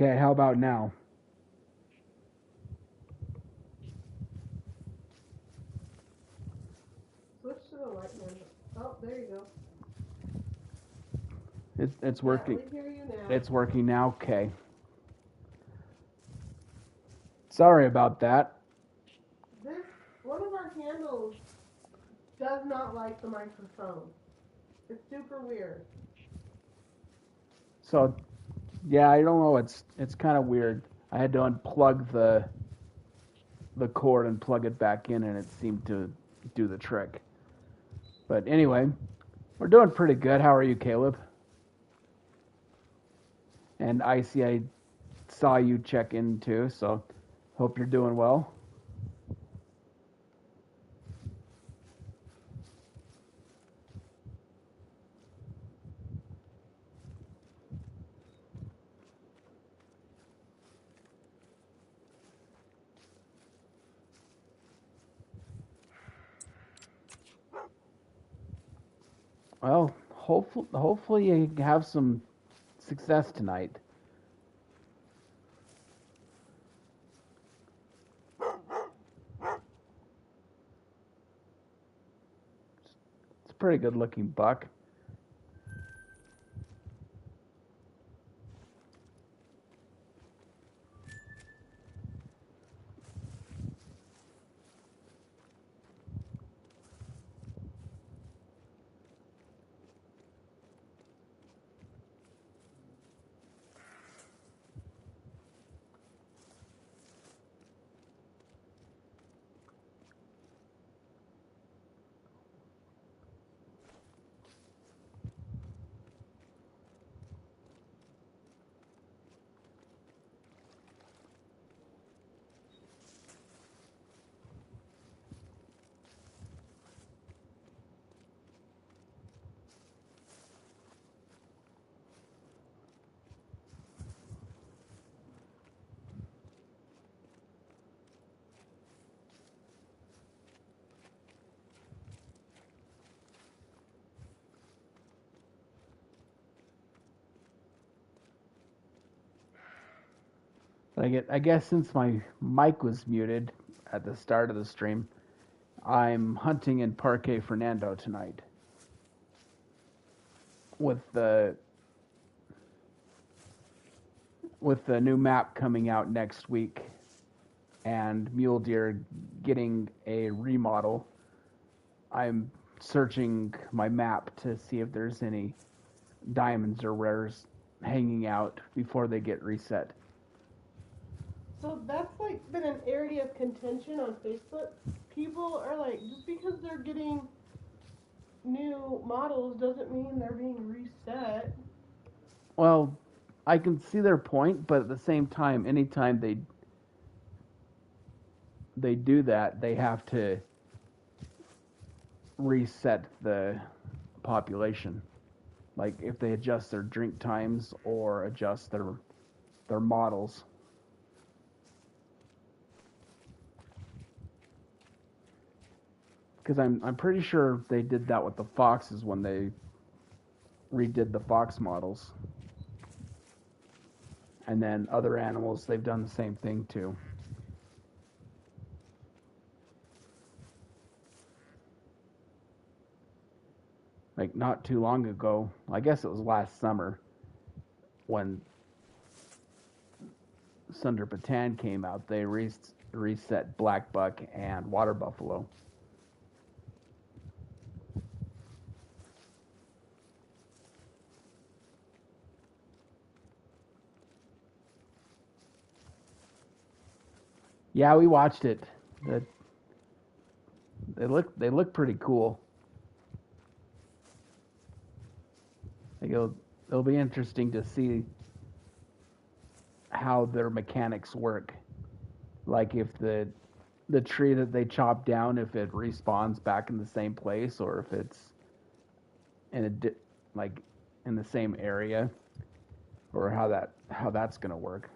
Okay, how about now? Switch to the light handle. Oh, there you go. It's Yeah, working. we hear you now. It's working now. Okay. Sorry about that. This one of our handles does not like the microphone. It's super weird. So, yeah, I don't know. It's kind of weird. I had to unplug the cord and plug it back in, and it seemed to do the trick. But anyway, we're doing pretty good. How are you, Caleb? And Icy, I saw you check in too, so hope you're doing well. Well, hopefully you have some success tonight. It's a pretty good looking buck. But I guess since my mic was muted at the start of the stream, I'm hunting in Parque Fernando tonight with the with the new map coming out next week and mule deer getting a remodel. I'm searching my map to see if there's any diamonds or rares hanging out before they get reset. So that's like been an area of contention on Facebook. People are like, just because they're getting new models doesn't mean they're being reset. Well, I can see their point, but at the same time, anytime they do that, they have to reset the population. Like if they adjust their drink times or adjust their models. Because I'm pretty sure they did that with the foxes when they redid the fox models. And then other animals, they've done the same thing too. Like not too long ago, I guess it was last summer, when Sunder Patan came out, they reset black buck and water buffalo. Yeah, we watched it. The, they look pretty cool. Like it'll be interesting to see how their mechanics work. Like if the tree that they chop down, if it respawns back in the same place, or if it's in like in the same area, or how that's gonna work.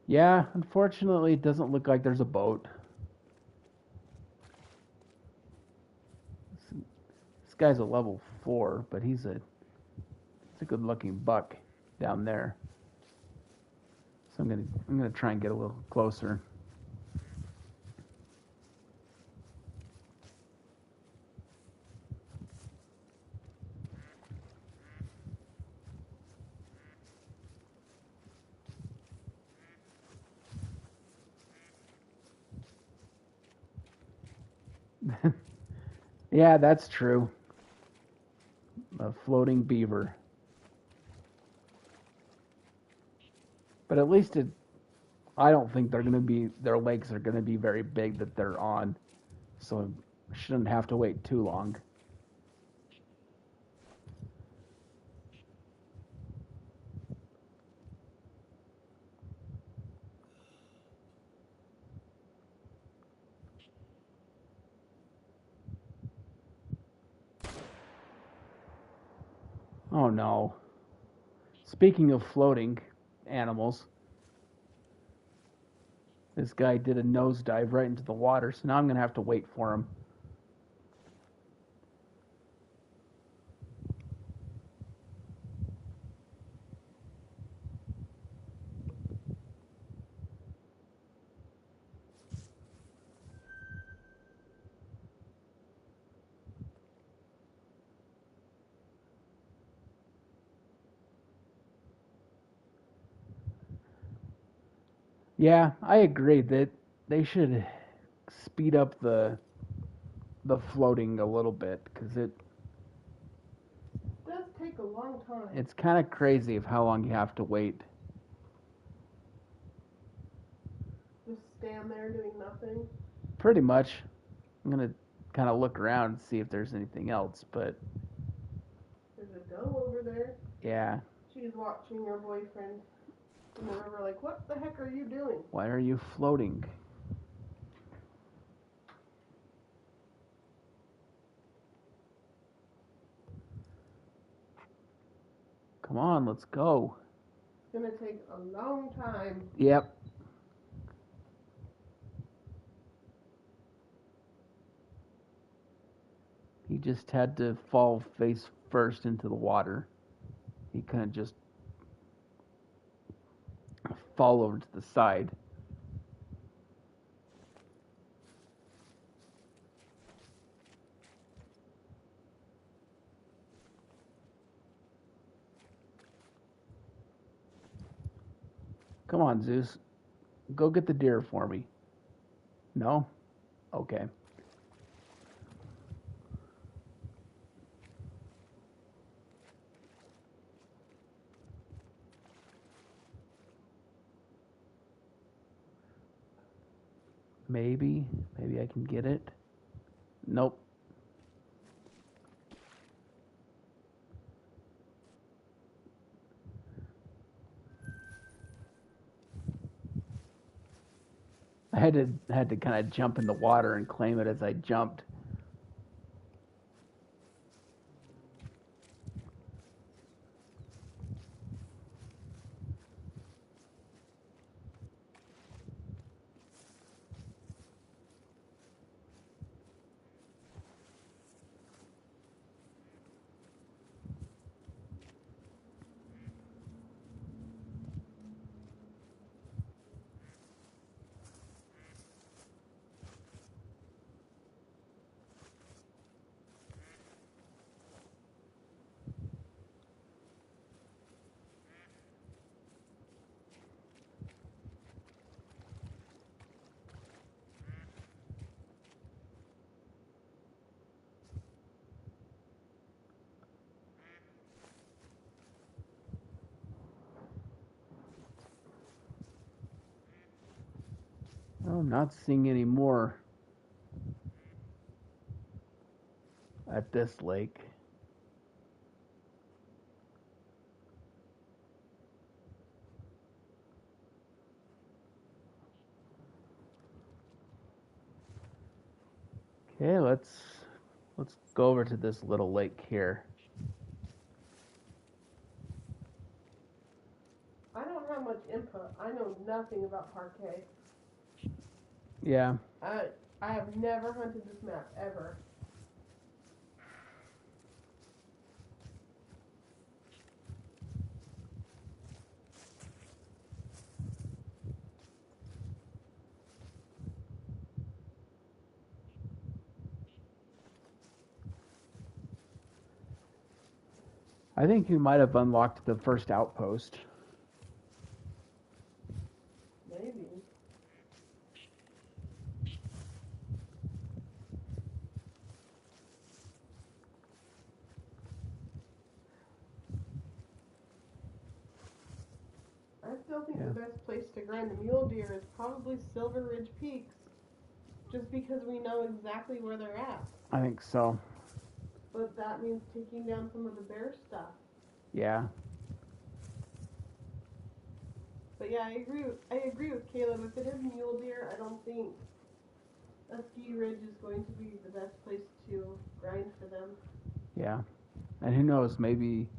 Yeah, unfortunately, it doesn't look like there's a boat. This guy's a level 4, but he's a good-looking buck down there. So I'm gonna try and get a little closer. Yeah, that's true. A floating beaver. But at least I don't think their legs are gonna be very big that they're on. So I shouldn't have to wait too long. Oh no. Speaking of floating animals, this guy did a nosedive right into the water, so now I'm going to have to wait for him. Yeah, I agree that they should speed up the floating a little bit because It does take a long time. it's kind of crazy of how long you have to wait. Just stand there doing nothing. Pretty much. I'm going to kind of look around and see if there's anything else, but There's a doe over there. yeah. She's watching her boyfriend in the river like, what the heck are you doing? Why are you floating? Come on, let's go. It's going to take a long time. Yep. He just had to fall face first into the water. He couldn't just fall over to the side. Come on, Zeus. Go get the deer for me. No? Okay. Maybe I can get it. Nope. I had to kind of jump in the water and claim it as I jumped. Oh, I'm not seeing any more at this lake. Okay, let's go over to this little lake here. I don't have much input. I know nothing about Parque. Yeah. I have never hunted this map, ever. I think you might have unlocked the first outpost. Maybe. I still think the best place to grind the mule deer is probably Silver Ridge Peaks, just because we know exactly where they're at. I think so. But that means taking down some of the bear stuff. Yeah. But yeah, I agree with Caleb. If it is mule deer, I don't think a ski ridge is going to be the best place to grind for them. Yeah. And who knows, maybe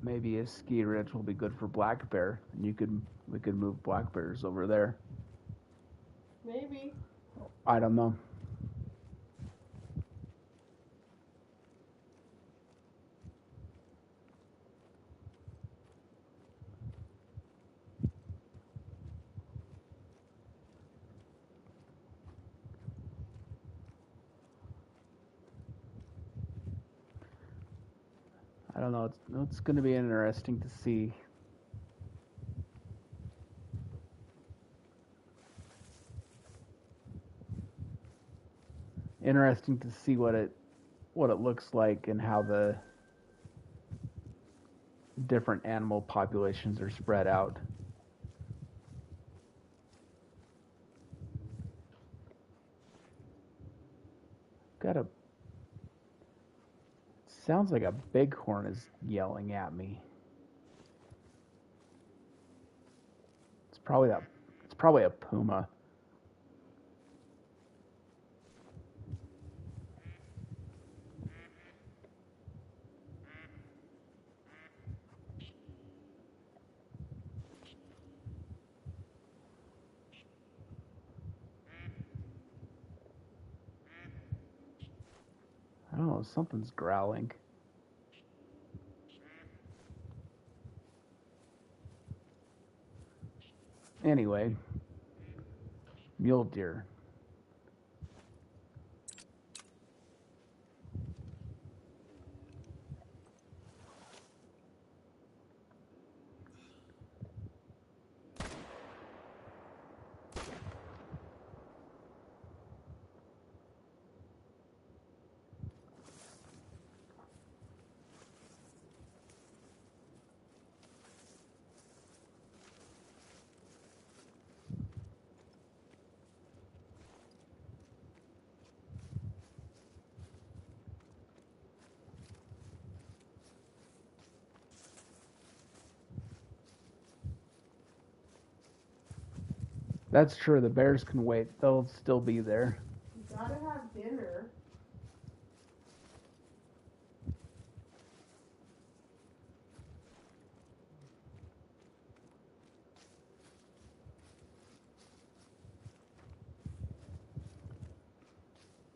a ski ridge will be good for black bear, and we could move black bears over there. Maybe. I don't know. I don't know. It's going to be interesting to see. Interesting to see what it looks like and how the different animal populations are spread out. Sounds like a bighorn is yelling at me. It's probably a puma. I don't know, something's growling. Anyway, mule deer. That's true. The bears can wait. They'll still be there. You gotta have dinner.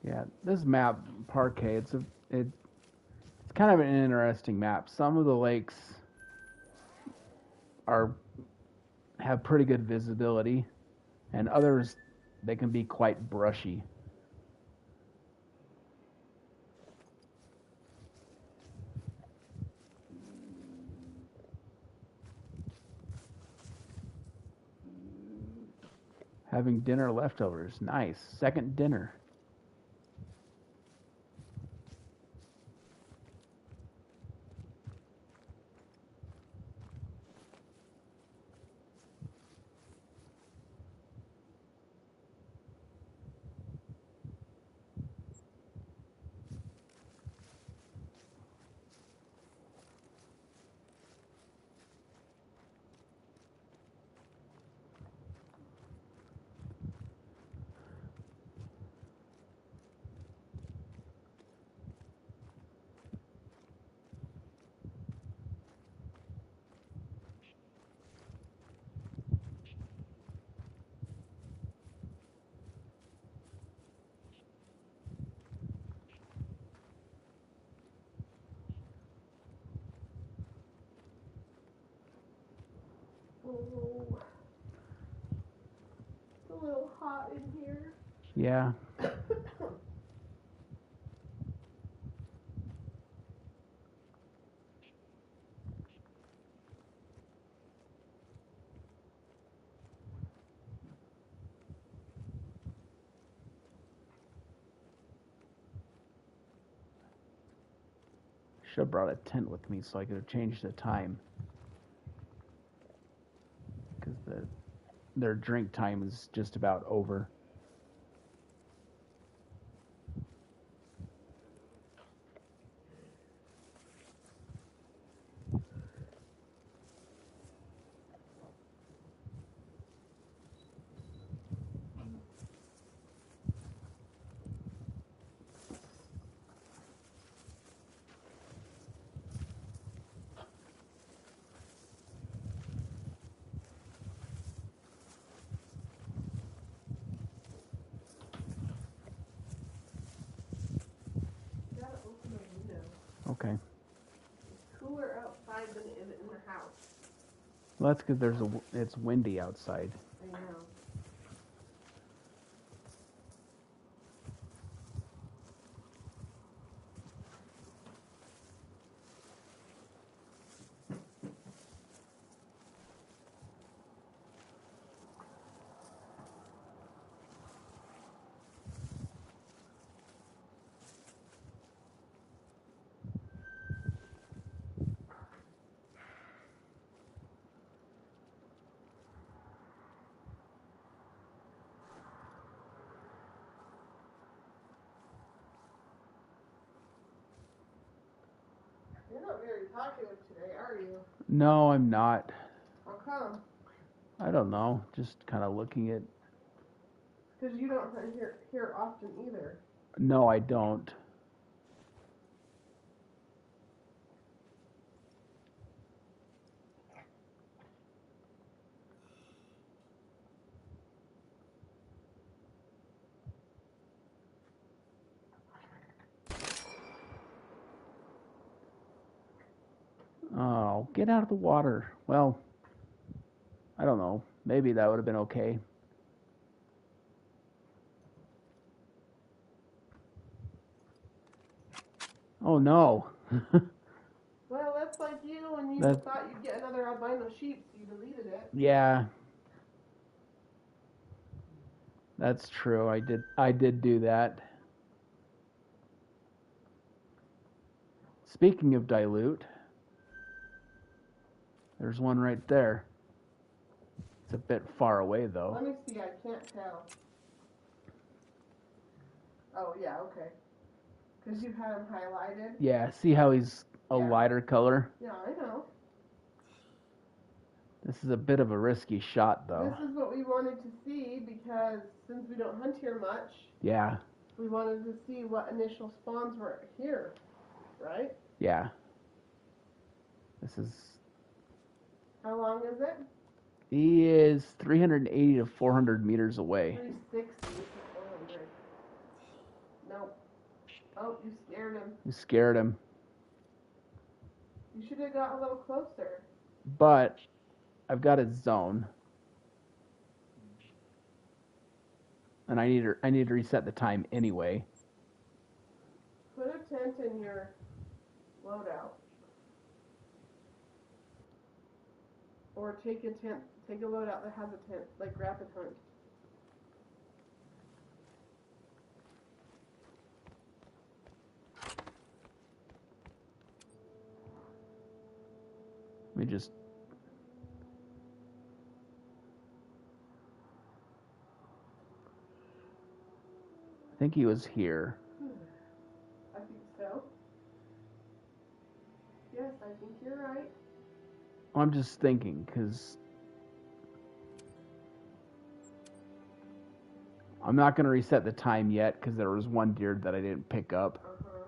Yeah, this map, Parque, it's kind of an interesting map. Some of the lakes have pretty good visibility, and others they can be quite brushy. Having dinner leftovers, nice. Second dinner. Oh, it's a little hot in here. Yeah. Should have brought a tent with me so I could have changed the time. Because their drink time is just about over. Gotta open the window. Okay. It's cooler outside than it is in the house. Well, that's because it's windy outside. I know. You're not very talkative today, are you? No, I'm not. How come? I don't know. Just kind of looking at... Because you don't hear often either. No, I don't. Oh, get out of the water. Well, I don't know. Maybe that would have been okay. Oh, no. Well, that's like you when you thought you'd get another albino sheep, so you deleted it. Yeah. That's true. I did do that. Speaking of dilute, there's one right there. It's a bit far away, though. Let me see, I can't tell. Oh, yeah, okay. Because you had him highlighted? Yeah, see how he's a lighter color? Yeah, I know. This is a bit of a risky shot, though. This is what we wanted to see because since we don't hunt here much, yeah, we wanted to see what initial spawns were here, right? Yeah. This is... How long is it? He is 380 to 400 meters away. 360 to 400. Nope. Oh, you scared him. You scared him. You should have got a little closer. But I've got his zone. And I need to reset the time anyway. Put a tent in your loadout. Or take a loadout that has a tent, like Rapid Hunt. Let me just... I think he was here. I think so. Yes, I think you're right. I'm just thinking, because I'm not going to reset the time yet, because there was one deer that I didn't pick up. Uh-huh.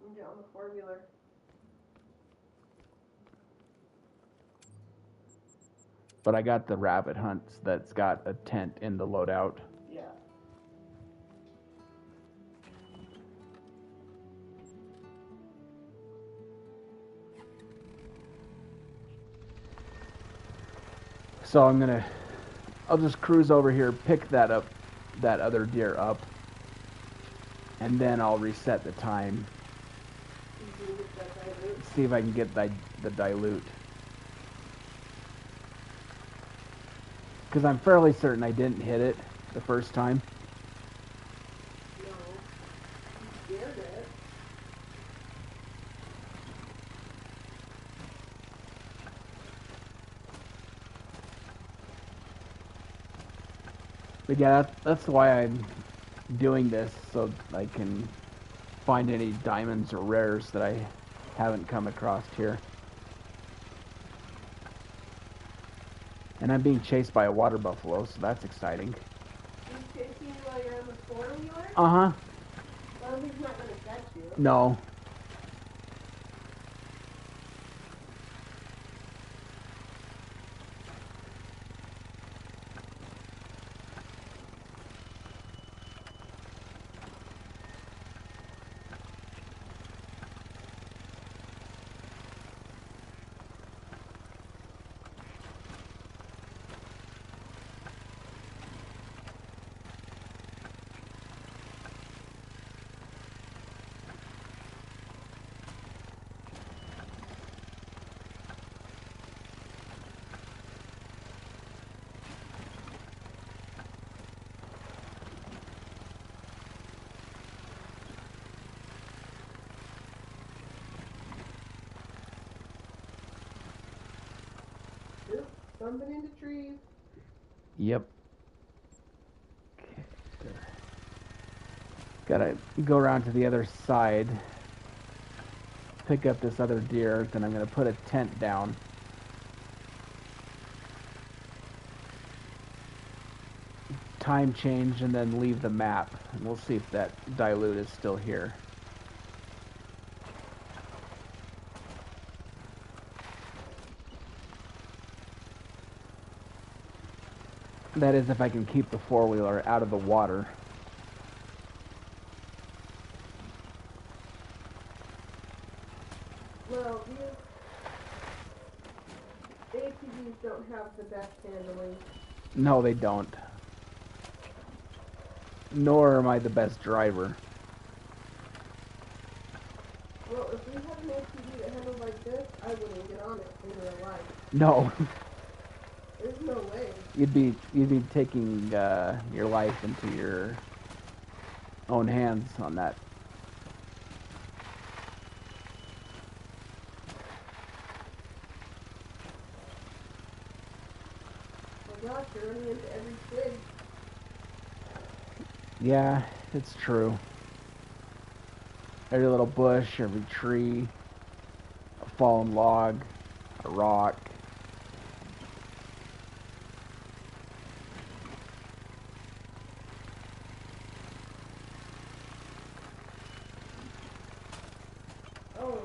You get on the four-wheeler. But I got the rabbit hunts that's got a tent in the loadout. Yeah. So I'll just cruise over here, pick that other deer up, and then I'll reset the time. See if I can get the dilute. Because I'm fairly certain I didn't hit it the first time. No. You scared it. But yeah, that's why I'm doing this, so I can find any diamonds or rares that I haven't come across here. And I'm being chased by a water buffalo, so that's exciting. He's chasing you while you're on the four-wheeler? Uh-huh. Well, he's not going to catch you. No. Oop, bumping into trees. Yep. Okay. Gotta go around to the other side. Pick up this other deer, then I'm gonna put a tent down. Time change and then leave the map. And we'll see if that dilute is still here. That is if I can keep the four-wheeler out of the water. Well, these ATVs don't have the best handling. No, they don't. Nor am I the best driver. Well, if we had an ATV that handled like this, I wouldn't get on it in real life. No. There's no way. You'd be taking your life into your own hands on that. Oh my gosh, you're running into every twig. Yeah, it's true. Every little bush, every tree, a fallen log, a rock. Oh,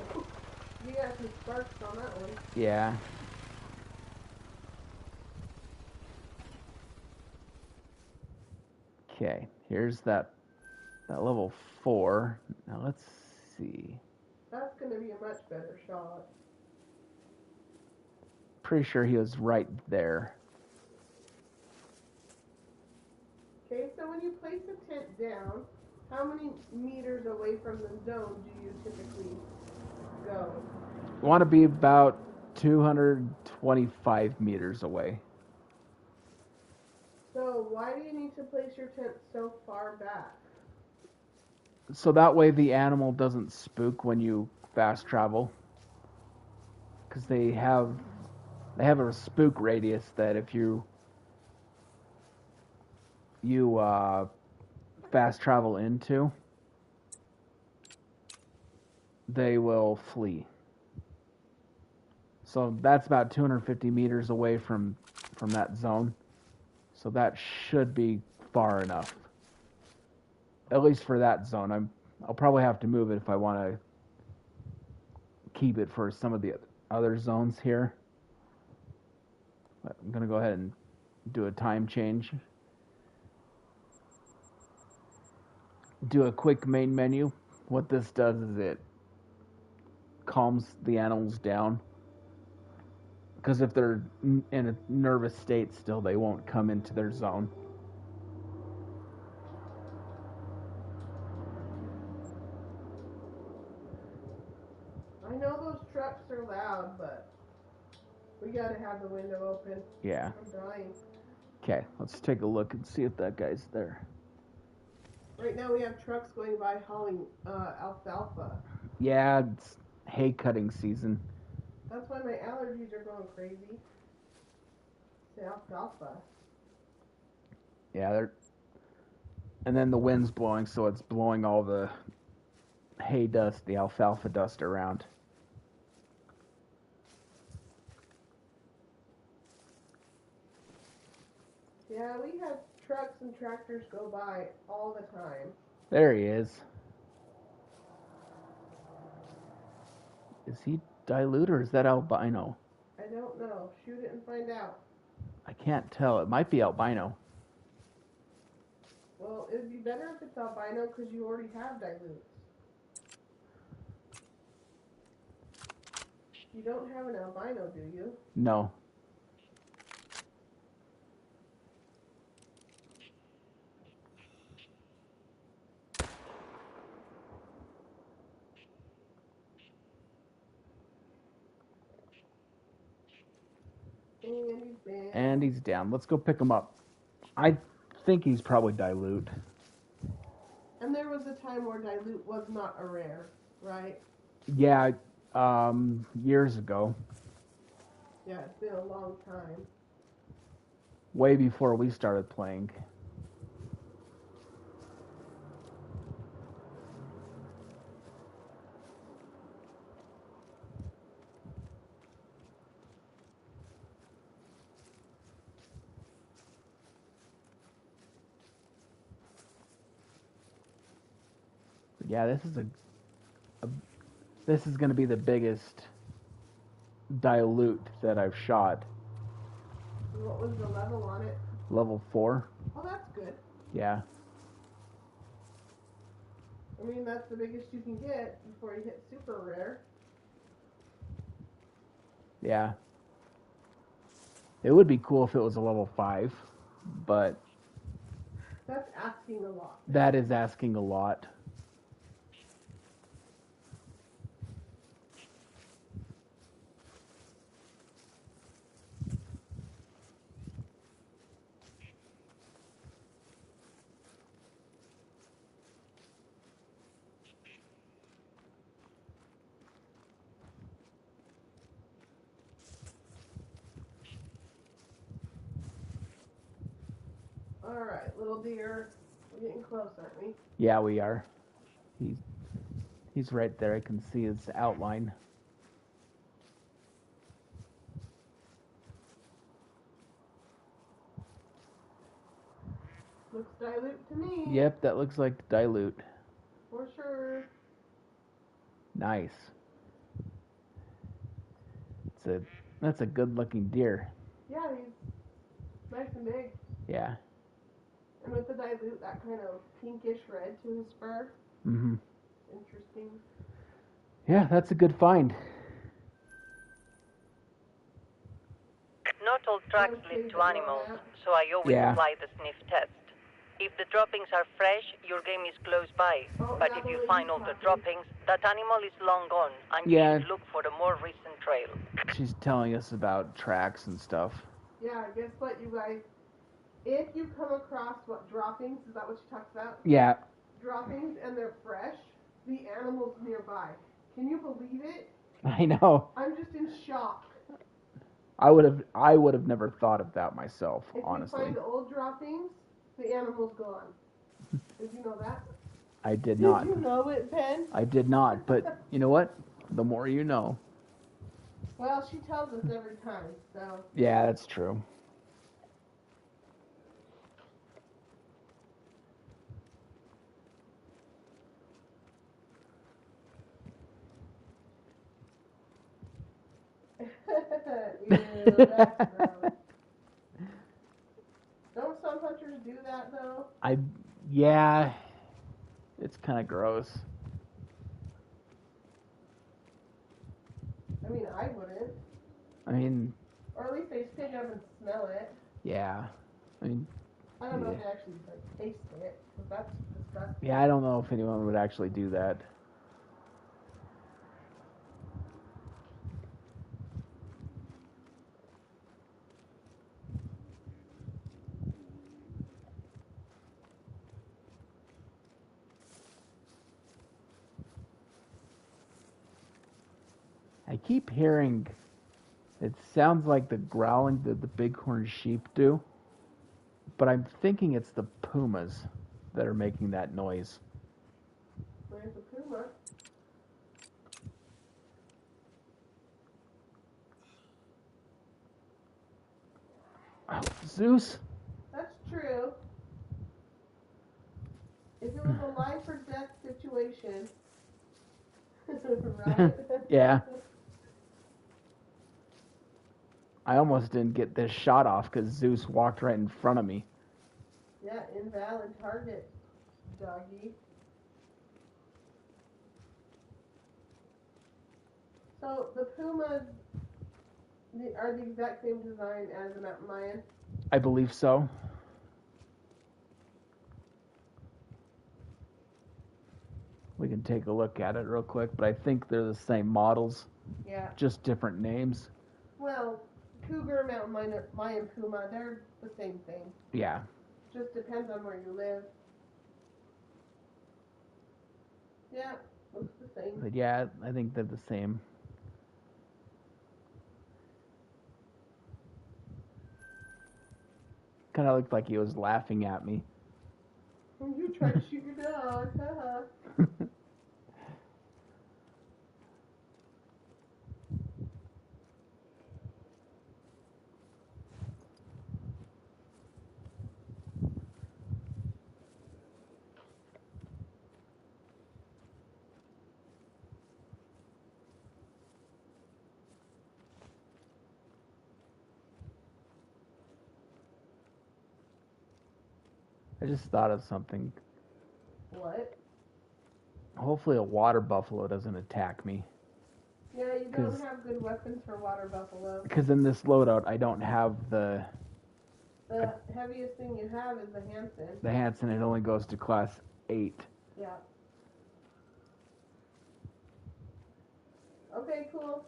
you got some sparks on that one. Yeah. Okay, here's that level 4. Now let's see. That's going to be a much better shot. Pretty sure he was right there. Okay, so when you place a tent down, how many meters away from the zone do you typically go? You want to be about 225 meters away. So why do you need to place your tent so far back? So that way the animal doesn't spook when you fast travel. Because they have a spook radius that if you fast travel into, they will flee. So that's about 250 meters away from that zone. So that should be far enough. At least for that zone. I'll probably have to move it if I want to keep it for some of the other zones here. But I'm going to go ahead and do a time change. Do a quick main menu. What this does is it calms the animals down. Because if they're in a nervous state still, they won't come into their zone. I know those trucks are loud, but we gotta have the window open. Yeah. I'm dying. Okay, let's take a look and see if that guy's there. Right now we have trucks going by hauling alfalfa. Yeah, it's hay cutting season. That's why my allergies are going crazy. It's alfalfa. Yeah, and then the wind's blowing, so it's blowing all the hay dust, the alfalfa dust around. Yeah, we have trucks and tractors go by all the time. There he is. Is he dilute or is that albino? I don't know. Shoot it and find out. I can't tell. It might be albino. Well, it would be better if it's albino because you already have dilutes. You don't have an albino, do you? No. And he's down. Let's go pick him up. I think he's probably dilute. And there was a time where dilute was not a rare, right? Yeah, years ago. Yeah, it's been a long time. Way before we started playing. Yeah, this is going to be the biggest dilute that I've shot. What was the level on it? Level 4. Oh, that's good. Yeah. I mean, that's the biggest you can get before you hit super rare. Yeah. It would be cool if it was a level 5, but that's asking a lot. That is asking a lot. Alright, little deer. We're getting close, aren't we? Yeah, we are. He's right there. I can see his outline. Looks dilute to me. Yep, that looks like dilute. For sure. Nice. That's a good looking deer. Yeah, he's nice and big. Yeah. And with the dilute, that kind of pinkish red to his fur. Mm-hmm. Interesting. Yeah, that's a good find. Not all tracks lead to animals, so I always apply the sniff test. If the droppings are fresh, your game is close by. But if you find all the droppings, that animal is long gone, and you should look for the more recent trail. She's telling us about tracks and stuff. Yeah, guess what, you guys? If you come across droppings, is that what she talks about? Yeah. Droppings and they're fresh, the animal's nearby. Can you believe it? I know. I'm just in shock. I would have never thought of that myself, honestly. If you find old droppings, the animal's gone. Did you know that? I did not. Did you know it, Ben? I did not, but you know what? The more you know. Well, she tells us every time, so. Yeah, that's true. Ew, that's gross. Don't some hunters do that, though? Yeah, it's kind of gross. I mean, I wouldn't. I mean... Or at least they stick up and smell it. Yeah. I mean... I don't know if they actually taste it, because that's disgusting. Yeah, I don't know if anyone would actually do that. I keep hearing, it sounds like the growling that the bighorn sheep do. But I'm thinking it's the pumas that are making that noise. Where's the puma? Oh, Zeus? That's true. If it was a life or death situation, right? Yeah. I almost didn't get this shot off because Zeus walked right in front of me. Yeah, invalid target, doggy. So the pumas are the exact same design as the mountain lion? I believe so. We can take a look at it real quick, but I think they're the same models. Yeah. Just different names. Well, cougar, mountain lion, puma, they're the same thing. Yeah. Just depends on where you live. Yeah, looks the same. But yeah, I think they're the same. Kind of looked like he was laughing at me. You try to shoot your dog, haha. I just thought of something. What? Hopefully a water buffalo doesn't attack me. Yeah, you don't have good weapons for water buffalo. Because in this loadout, I don't have the... The heaviest thing you have is the Hansen. The Hansen, it only goes to class 8. Yeah. Okay, cool.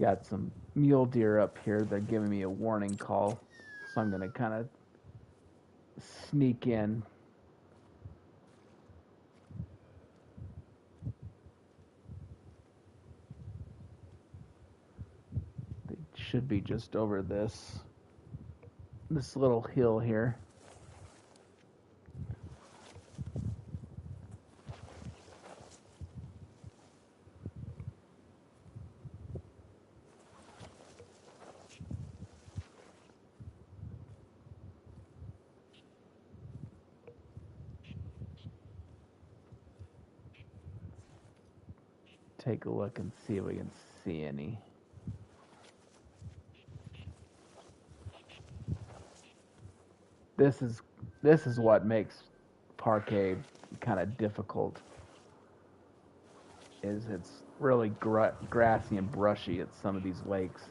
Got some mule deer up here. They're giving me a warning call. So I'm going to kind of sneak in. They should be just over this little hill here. Take a look and see if we can see any. This is what makes Parque kind of difficult. Is it's really grassy and brushy at some of these lakes.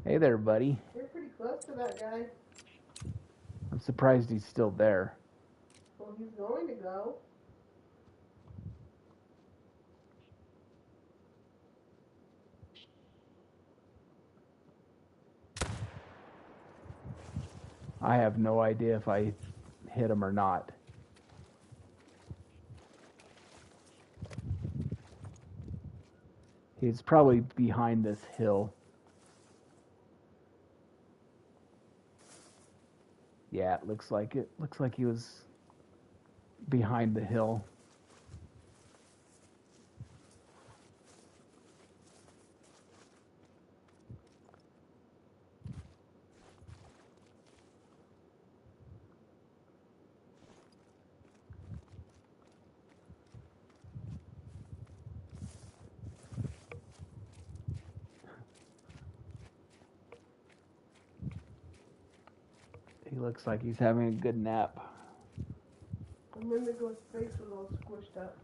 Hey there, buddy. You're pretty close to that guy. I'm surprised he's still there. Well, he's going to go. I have no idea if I hit him or not. He's probably behind this hill. Yeah, it looks like it. Looks like he was behind the hill. He looks like he's having a good nap. And then his face was all squished up.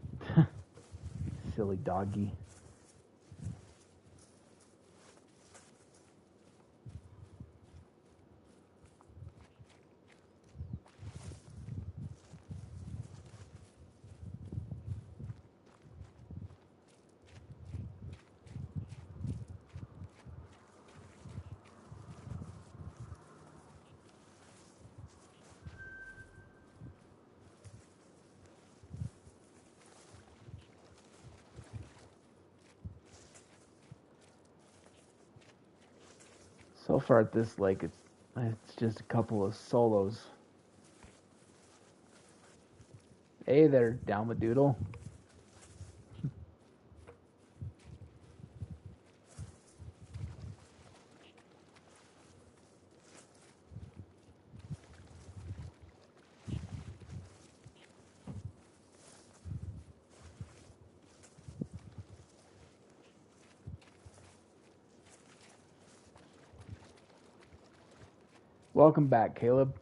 Silly doggy. So far at this lake, it's just a couple of solos. Hey there, Dalmadoodle. Welcome back, Caleb.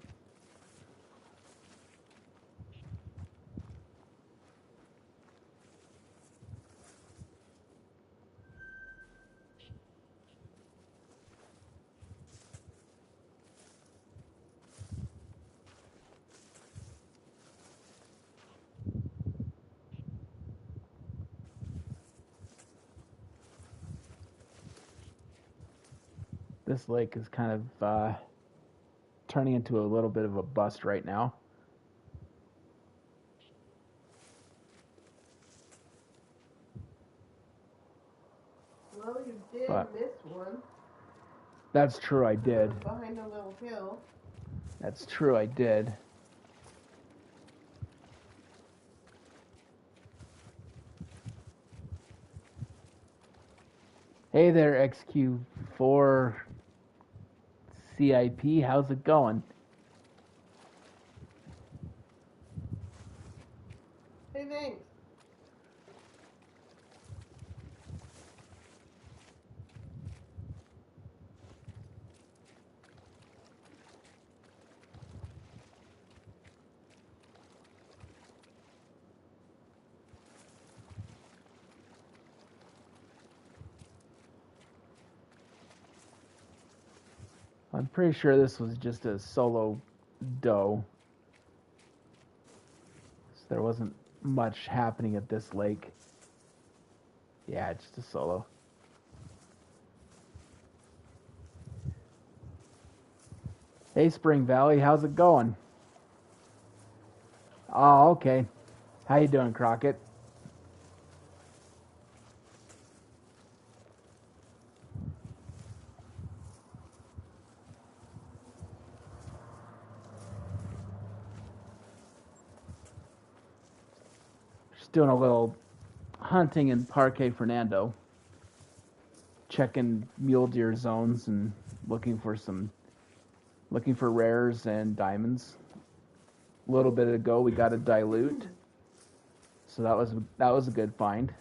This lake is kind of turning into a little bit of a bust right now. Well, you did miss one. That's true, I did. It was behind a little hill. That's true, I did. Hey there, XQ4 CIP. How's it going? Hey, thanks. I'm pretty sure this was just a solo doe. So there wasn't much happening at this lake. Yeah, just a solo. Hey, Spring Valley, how's it going? Oh, okay. How you doing, Crockett? Just doing a little hunting in Parque Fernando. Checking mule deer zones and looking for rares and diamonds. A little bit ago we got a dilute, so that was a good find.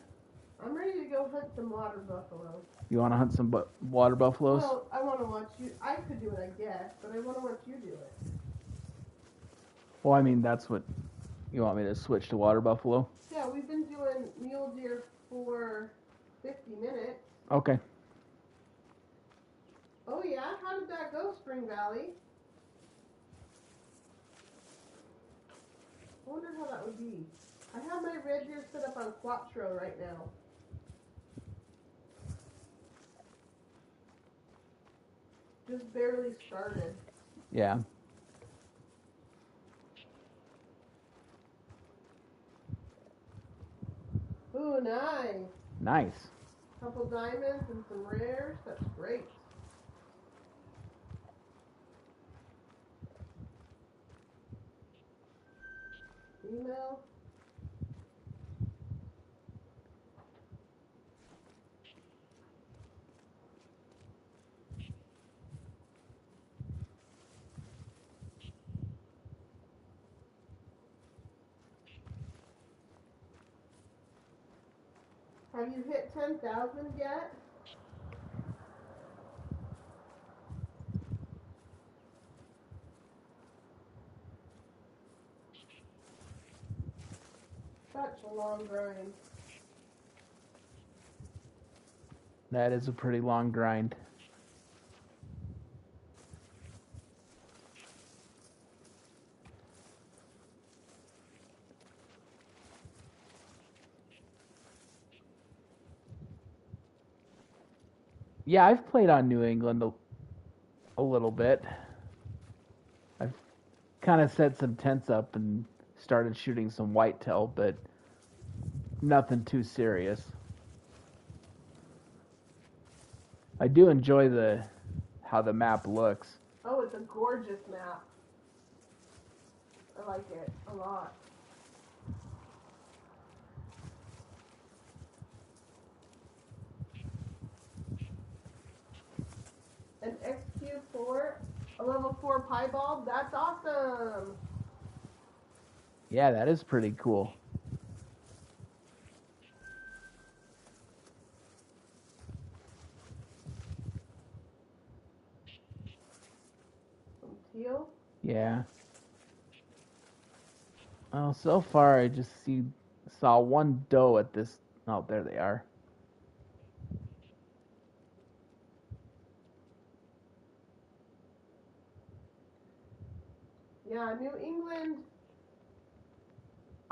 I'm ready to go hunt some water buffalo. You want to hunt some water buffaloes? Well, I want to watch you. I could do it, I guess, but I want to watch you do it. Well, I mean, that's what you want me to switch to water buffalo. Yeah, we've been doing mule deer for 50 minutes. Okay. Oh yeah, how did that go, Spring Valley? I wonder how that would be. I have my red deer set up on cotw right now. Just barely started. Yeah. Ooh, nice. Nice. Couple diamonds and some rares. That's great. Email. Have you hit 10,000 yet? Such a long grind. That is a pretty long grind. Yeah, I've played on New England a little bit. I've kind of set some tents up and started shooting some whitetail, but nothing too serious. I do enjoy how the map looks. Oh, it's a gorgeous map. I like it a lot. An XQ4, a level 4 piebald, that's awesome. Yeah, that is pretty cool. Some teal? Yeah. Well, so far I just saw one doe at this. Oh, there they are. Yeah, New England,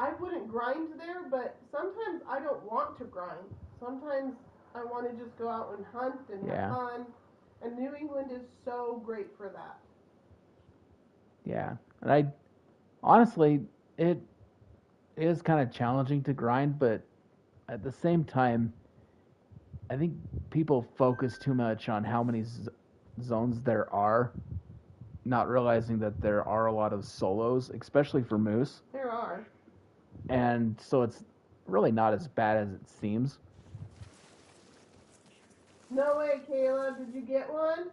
I wouldn't grind there, but sometimes I don't want to grind. Sometimes I want to just go out and hunt and have fun. And New England is so great for that. Yeah. And honestly, it is kind of challenging to grind, but at the same time, I think people focus too much on how many zones there are, not realizing that there are a lot of solos, especially for moose. There are. And so it's really not as bad as it seems. No way, Kayla. Did you get one?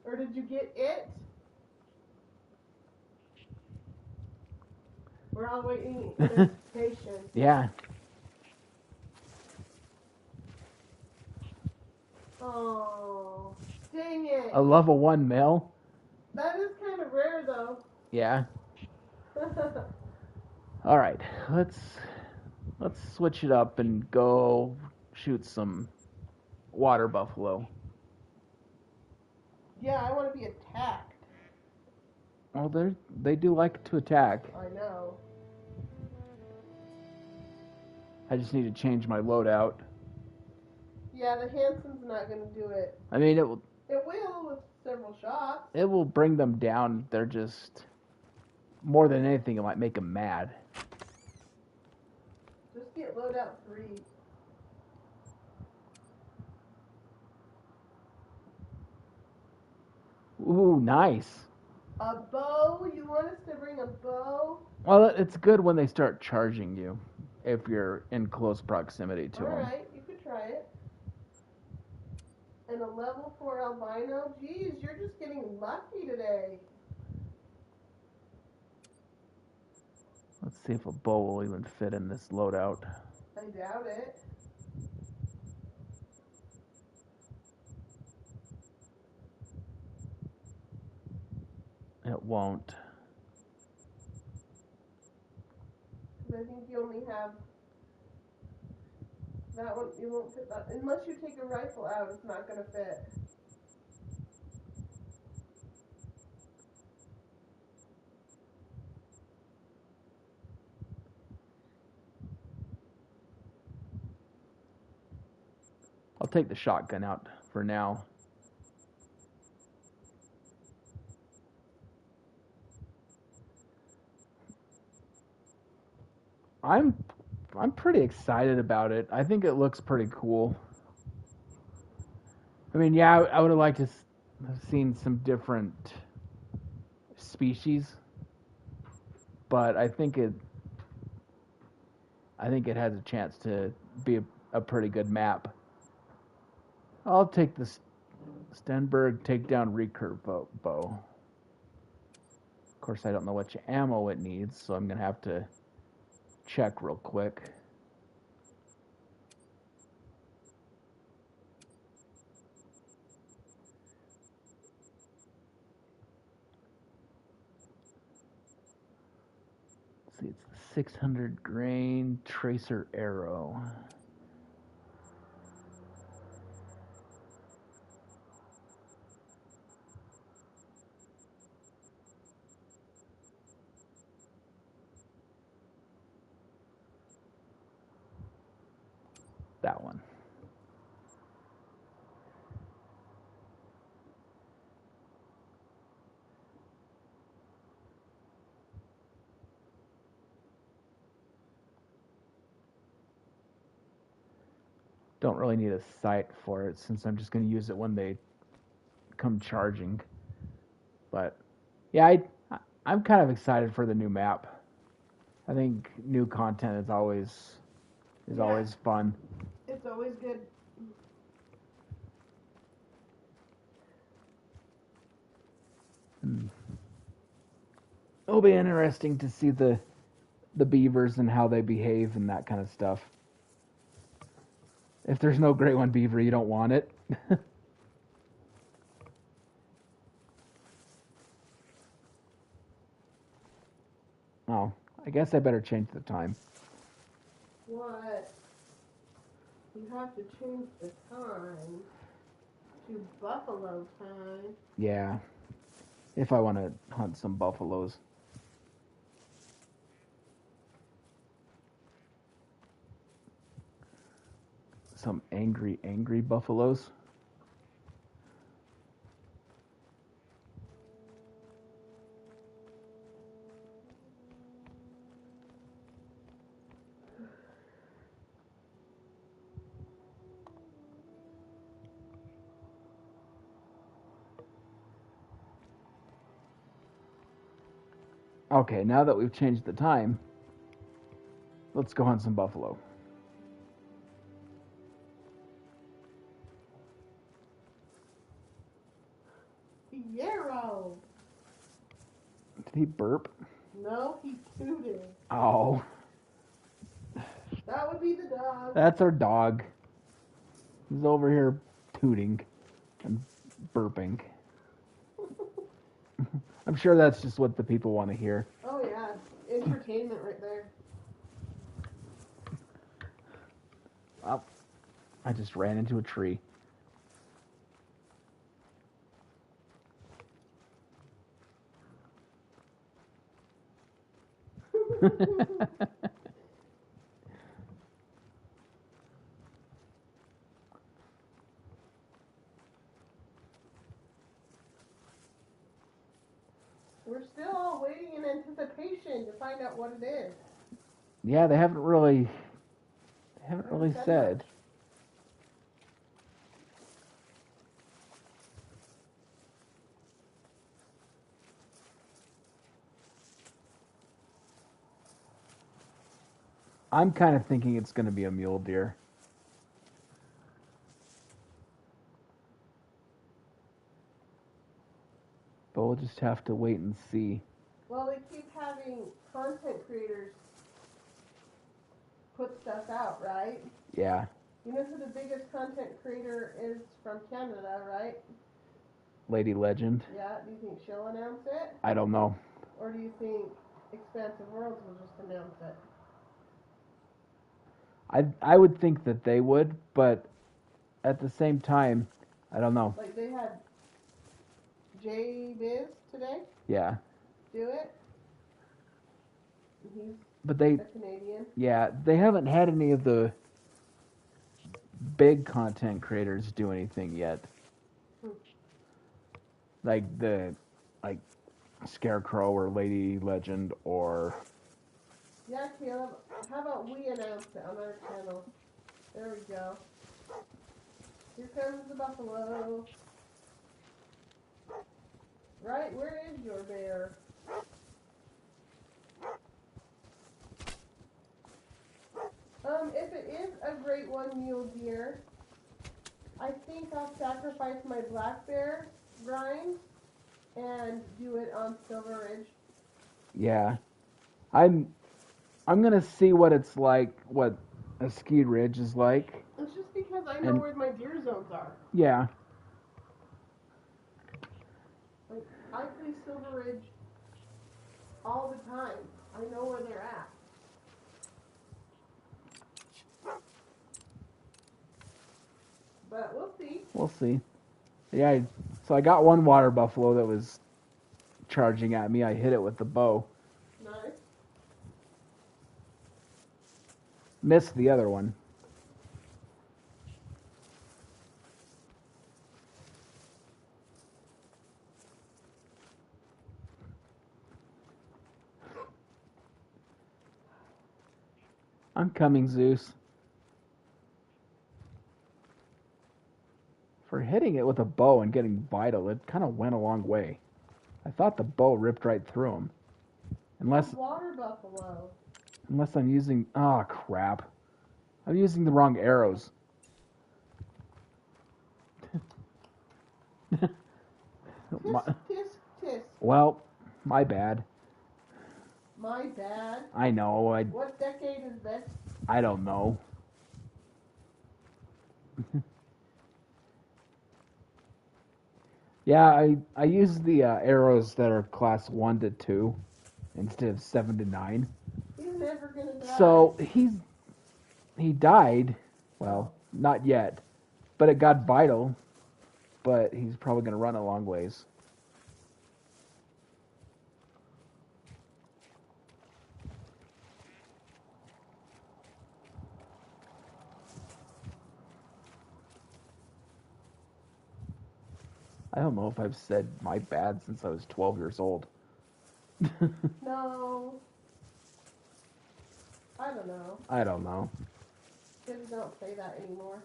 Or did you get it? We're all waiting in patience. Yeah. Oh, dang it. A level 1 male? That is kind of rare, though. Yeah. All right, let's switch it up and go shoot some water buffalo. Yeah, I want to be attacked. Well, they do like to attack. I know. I just need to change my loadout. Yeah, the Hansen's not going to do it. I mean, it will. It will with several shots. It will bring them down. They're just more than anything, it might make them mad. Just get loadout 3. Ooh, nice. A bow? You want us to bring a bow? Well, it's good when they start charging you, if you're in close proximity to them. Alright, you could try it. And a level 4 albino? Geez, you're just getting lucky today. Let's see if a bow will even fit in this loadout. I doubt it. It won't. I think you only have that one. You won't fit that unless you take a rifle out. It's not going to fit. I'll take the shotgun out for now. I'm pretty excited about it. I think it looks pretty cool. I mean, yeah, I would have liked to have seen some different species, but I think it has a chance to be a pretty good map. I'll take the Stenberg takedown recurve bow. Of course, I don't know what ammo it needs, so I'm gonna have to check real quick. Let's see, it's the 600 grain tracer arrow. That one. Don't really need a sight for it since I'm just going to use it when they come charging. But yeah, I'm kind of excited for the new map. I think new content is always fun. It's always good. It'll be interesting to see the beavers and how they behave and that kind of stuff. If there's no great one beaver, you don't want it. Oh, I guess I better change the time. What? You have to change the time to buffalo time. Yeah, if I want to hunt some buffaloes. Some angry buffaloes. Okay, now that we've changed the time, let's go hunt some buffalo. Yarrow! Did he burp? No, he tooted. Oh. That would be the dog. That's our dog. He's over here tooting and burping. I'm sure that's just what the people want to hear. Oh yeah, entertainment right there. Oh, I just ran into a tree. We're still all waiting in anticipation to find out what it is. Yeah, they haven't really said. I'm kind of thinking it's going to be a mule deer. But we'll just have to wait and see. Well, they keep having content creators put stuff out, right? Yeah. You know who the biggest content creator is from Canada, right? Lady Legend. Yeah, do you think she'll announce it? I don't know. Or do you think Expansive Worlds will just announce it? I would think that they would, but at the same time, I don't know. Like they had Jay Biz today Yeah. do it. He's But a Canadian. Yeah, they haven't had any of the big content creators do anything yet. Like Scarecrow or Lady Legend or... Yeah, Caleb, how about we announce it on our channel? There we go. Here comes the buffalo. Right, where is your bear? If it is a great one mule deer, I think I'll sacrifice my black bear grind and do it on Silver Ridge. Yeah. I'm gonna see what it's like, what a ski ridge is like. It's just because I know where my deer zones are. Yeah. Like, I play Silver Ridge all the time. I know where they're at. But we'll see. We'll see. Yeah, so I got one water buffalo that was charging at me. I hit it with the bow. Nice. Missed the other one. I'm coming, Zeus. For hitting hitting it with a bow and getting vital, it kind of went a long way. I thought the bow ripped right through him. Unless water buffalo. Unless I'm using... Oh, crap. I'm using the wrong arrows. Tisk. Well, my bad. My bad? I know. What decade is this? I don't know. Yeah, I use the arrows that are class 1 to 2 instead of 7 to 9. He's never gonna die. So he died. Well, not yet, but it got vital. But he's probably gonna run a long ways. I don't know if I've said my bad since I was 12 years old. No. I don't know. I don't know. Kids don't say that anymore.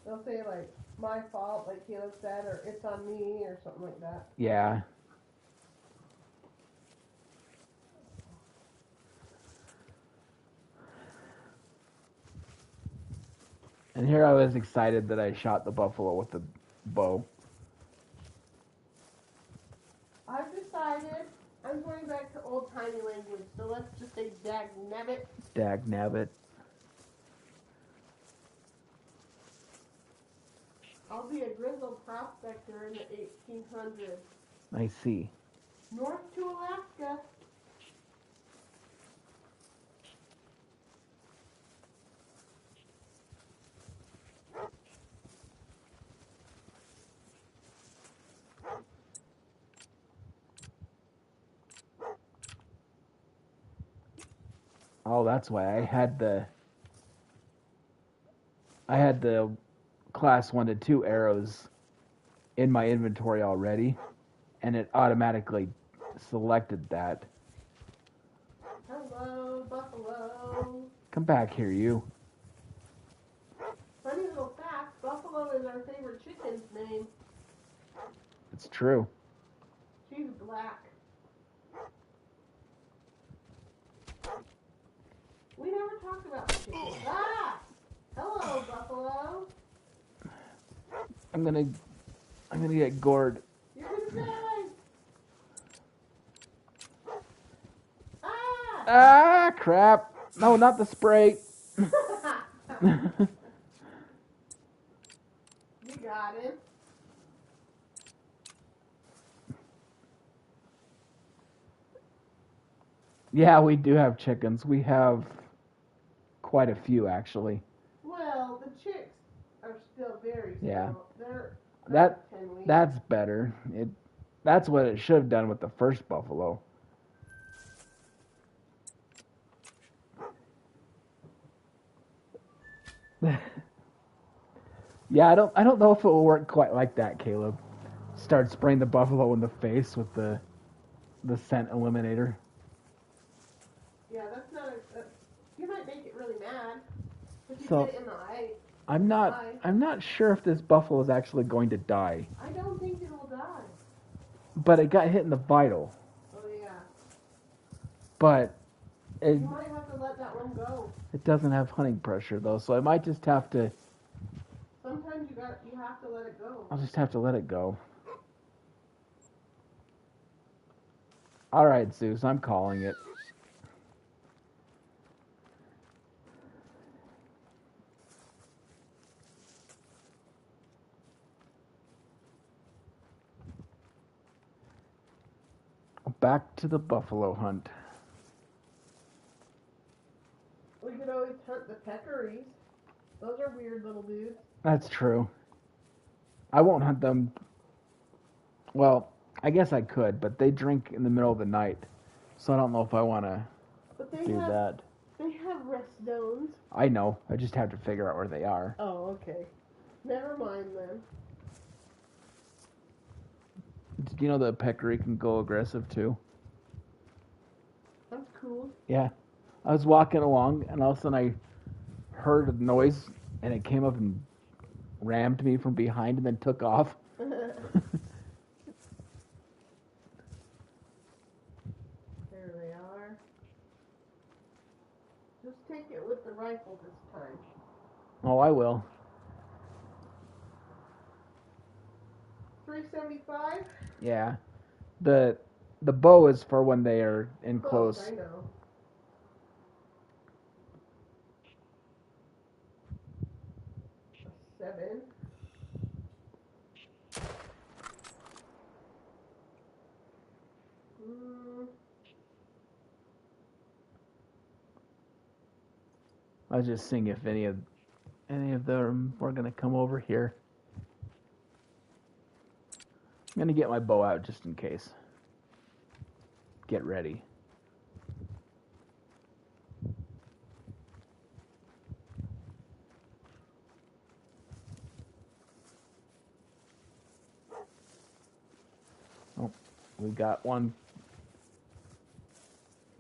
They'll say, like, my fault, like Caleb said, or it's on me, or something like that. Yeah. And here I was excited that I shot the buffalo with the bow. I've decided I'm going back to old-timey language, so let's just say dag-nabbit. Dag-nabbit. I'll be a grizzled prospector in the 1800s. I see. North to Alaska. Oh, that's why I had the class 1 to 2 arrows in my inventory already, and it automatically selected that. Hello, buffalo. Come back here, you. Funny little fact, buffalo is our favorite chicken's name. It's true. She's black. We never talked about chickens. Ah! Hello, buffalo. I'm gonna get gored. You're gonna die. Ah! Ah, crap. No, not the spray. You got it. Yeah, we do have chickens. We have quite a few, actually. Well, the chicks are still very small. Yeah. They're That 10 weeks. that's better. That's what it should have done with the first buffalo. Yeah, I don't know if it will work quite like that, Caleb. Start spraying the buffalo in the face with the scent eliminator. Yeah, that's not you might make it really mad. But you So- get it in the eye. I'm not sure if this buffalo is actually going to die, I don't think it will die. but it got hit in the vital. Oh yeah. But You might have to let that one go. it doesn't have hunting pressure though, so I might just have to. Sometimes you have to let it go. I'll just have to let it go. All right, Zeus, I'm calling it. Back to the buffalo hunt. We could always hunt the peccaries. Those are weird little dudes. That's true. I won't hunt them. Well, I guess I could, but they drink in the middle of the night, so I don't know if I want to But they do have that. they have rest zones. I know. I just have to figure out where they are. Oh, okay. Never mind then. Do you know the peccary can go aggressive too? That's cool. Yeah. I was walking along, and all of a sudden I heard a noise and it came up and rammed me from behind and then took off. There they are. Just take it with the rifle this time. Oh, I will. 375? Yeah. The bow is for when they are in close. I know. A 7. I was just seeing if any of them were gonna come over here. I'm gonna get my bow out just in case. Get ready. Oh, we got one.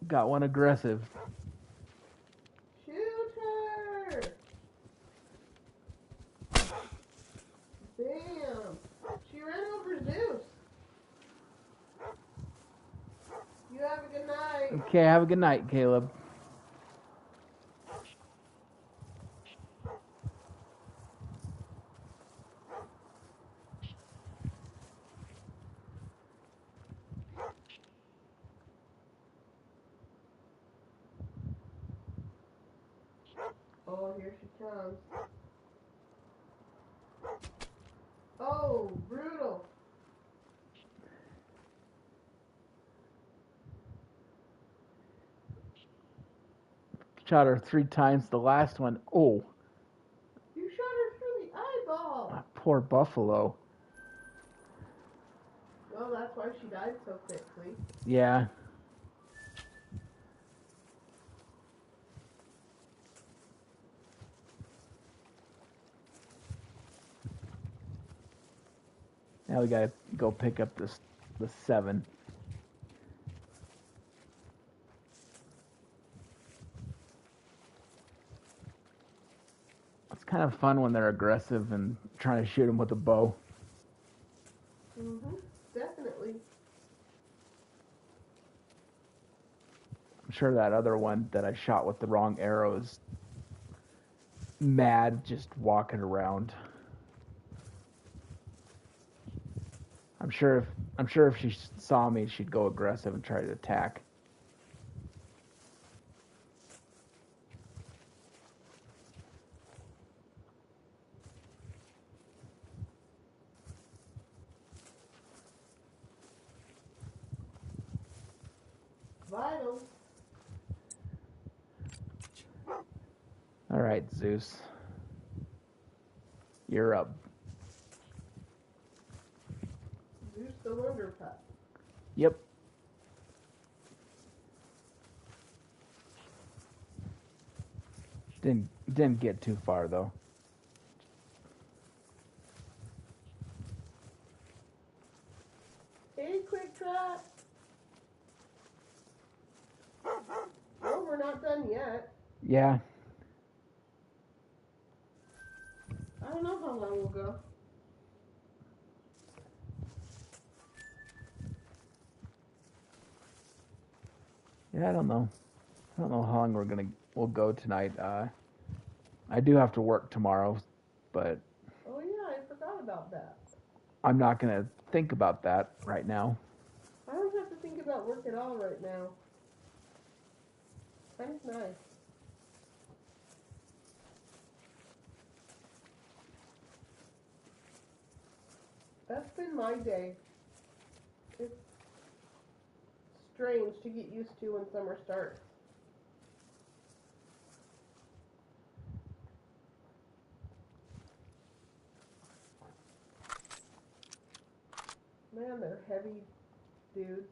Got one aggressive. Shoot her! Bam! She ran over Zeus. You have a good night. Okay, have a good night, Caleb. Oh, here she comes. Oh, brutal. Shot her 3 times. The last one, oh. You shot her through the eyeball. That poor buffalo. Well, that's why she died so quickly. Yeah. Now we gotta go pick up the 7. It's kind of fun when they're aggressive and trying to shoot them with a bow. Definitely. I'm sure that other one that I shot with the wrong arrow is mad just walking around. I'm sure if she saw me, she'd go aggressive and try to attack. Vital. All right, Zeus. You're up. Zeus the Wonder Pup. Yep. Didn't get too far though. Hey, Quick Trot. Oh, we're not done yet. Yeah. I don't know how long we'll go. Yeah, I don't know. I don't know how long we'll go tonight. I do have to work tomorrow, but Oh yeah, I forgot about that. I'm not gonna think about that right now. I don't have to think about work at all right now. Kind of nice. That's been my day. It's strange to get used to when summer starts. Man, they're heavy dudes.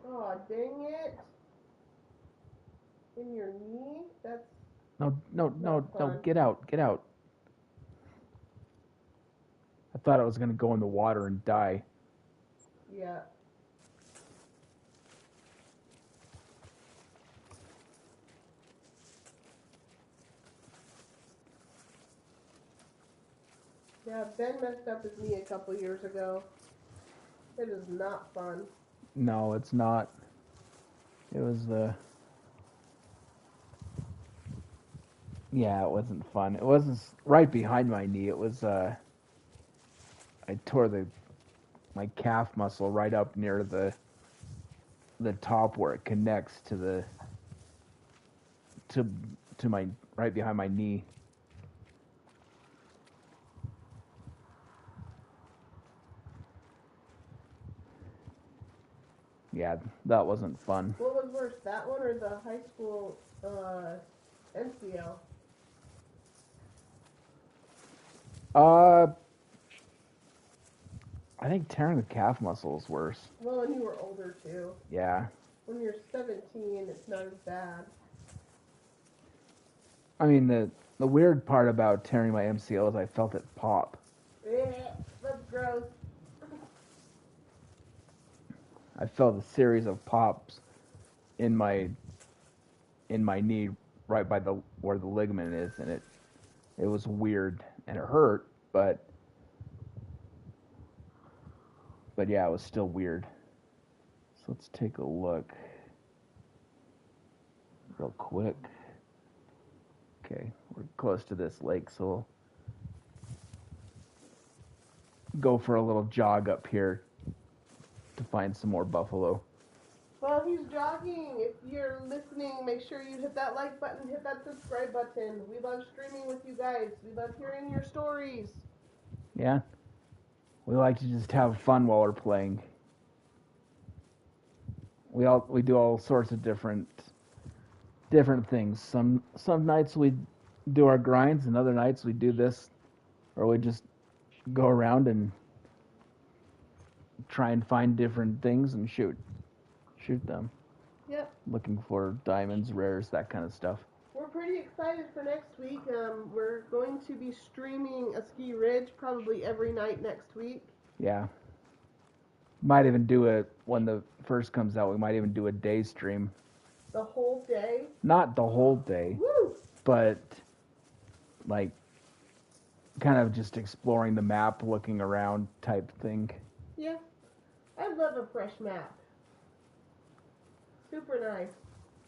Aw, dang it. In your knee? That's No, not fun. get out. thought it was going to go in the water and die. Yeah. Yeah, Ben messed up his knee a couple years ago. It is not fun. No, it's not. It was yeah, it wasn't fun. It wasn't right behind my knee. It was I tore my calf muscle right up near the top where it connects to my right behind my knee. Yeah, that wasn't fun. What was worse, that one or the high school MCL? I think tearing the calf muscle is worse. Well, when you were older too. Yeah. When you're 17, it's not as bad. I mean, the weird part about tearing my MCL is I felt it pop. Yeah, that's gross. I felt a series of pops in my knee right by where the ligament is, and it was weird and it hurt, but yeah, it was still weird. So let's take a look real quick. Okay, we're close to this lake, so we'll go for a little jog up here to find some more buffalo. While he's jogging, if you're listening, make sure you hit that like button, hit that subscribe button. We love streaming with you guys. We love hearing your stories. Yeah. We like to just have fun while we're playing. We do all sorts of different things. Some nights we do our grinds, and other nights we do this, or we just go around and try and find different things and shoot them. Yep. Looking for diamonds, rares, that kind of stuff. We're pretty excited for next week. We're going to be streaming a ski ridge probably every night next week. Yeah. Might even do it when the first comes out. We might even do a day stream. The whole day? Not the whole day. Woo! But like kind of just exploring the map, looking around type thing. Yeah. I love a fresh map. Super nice.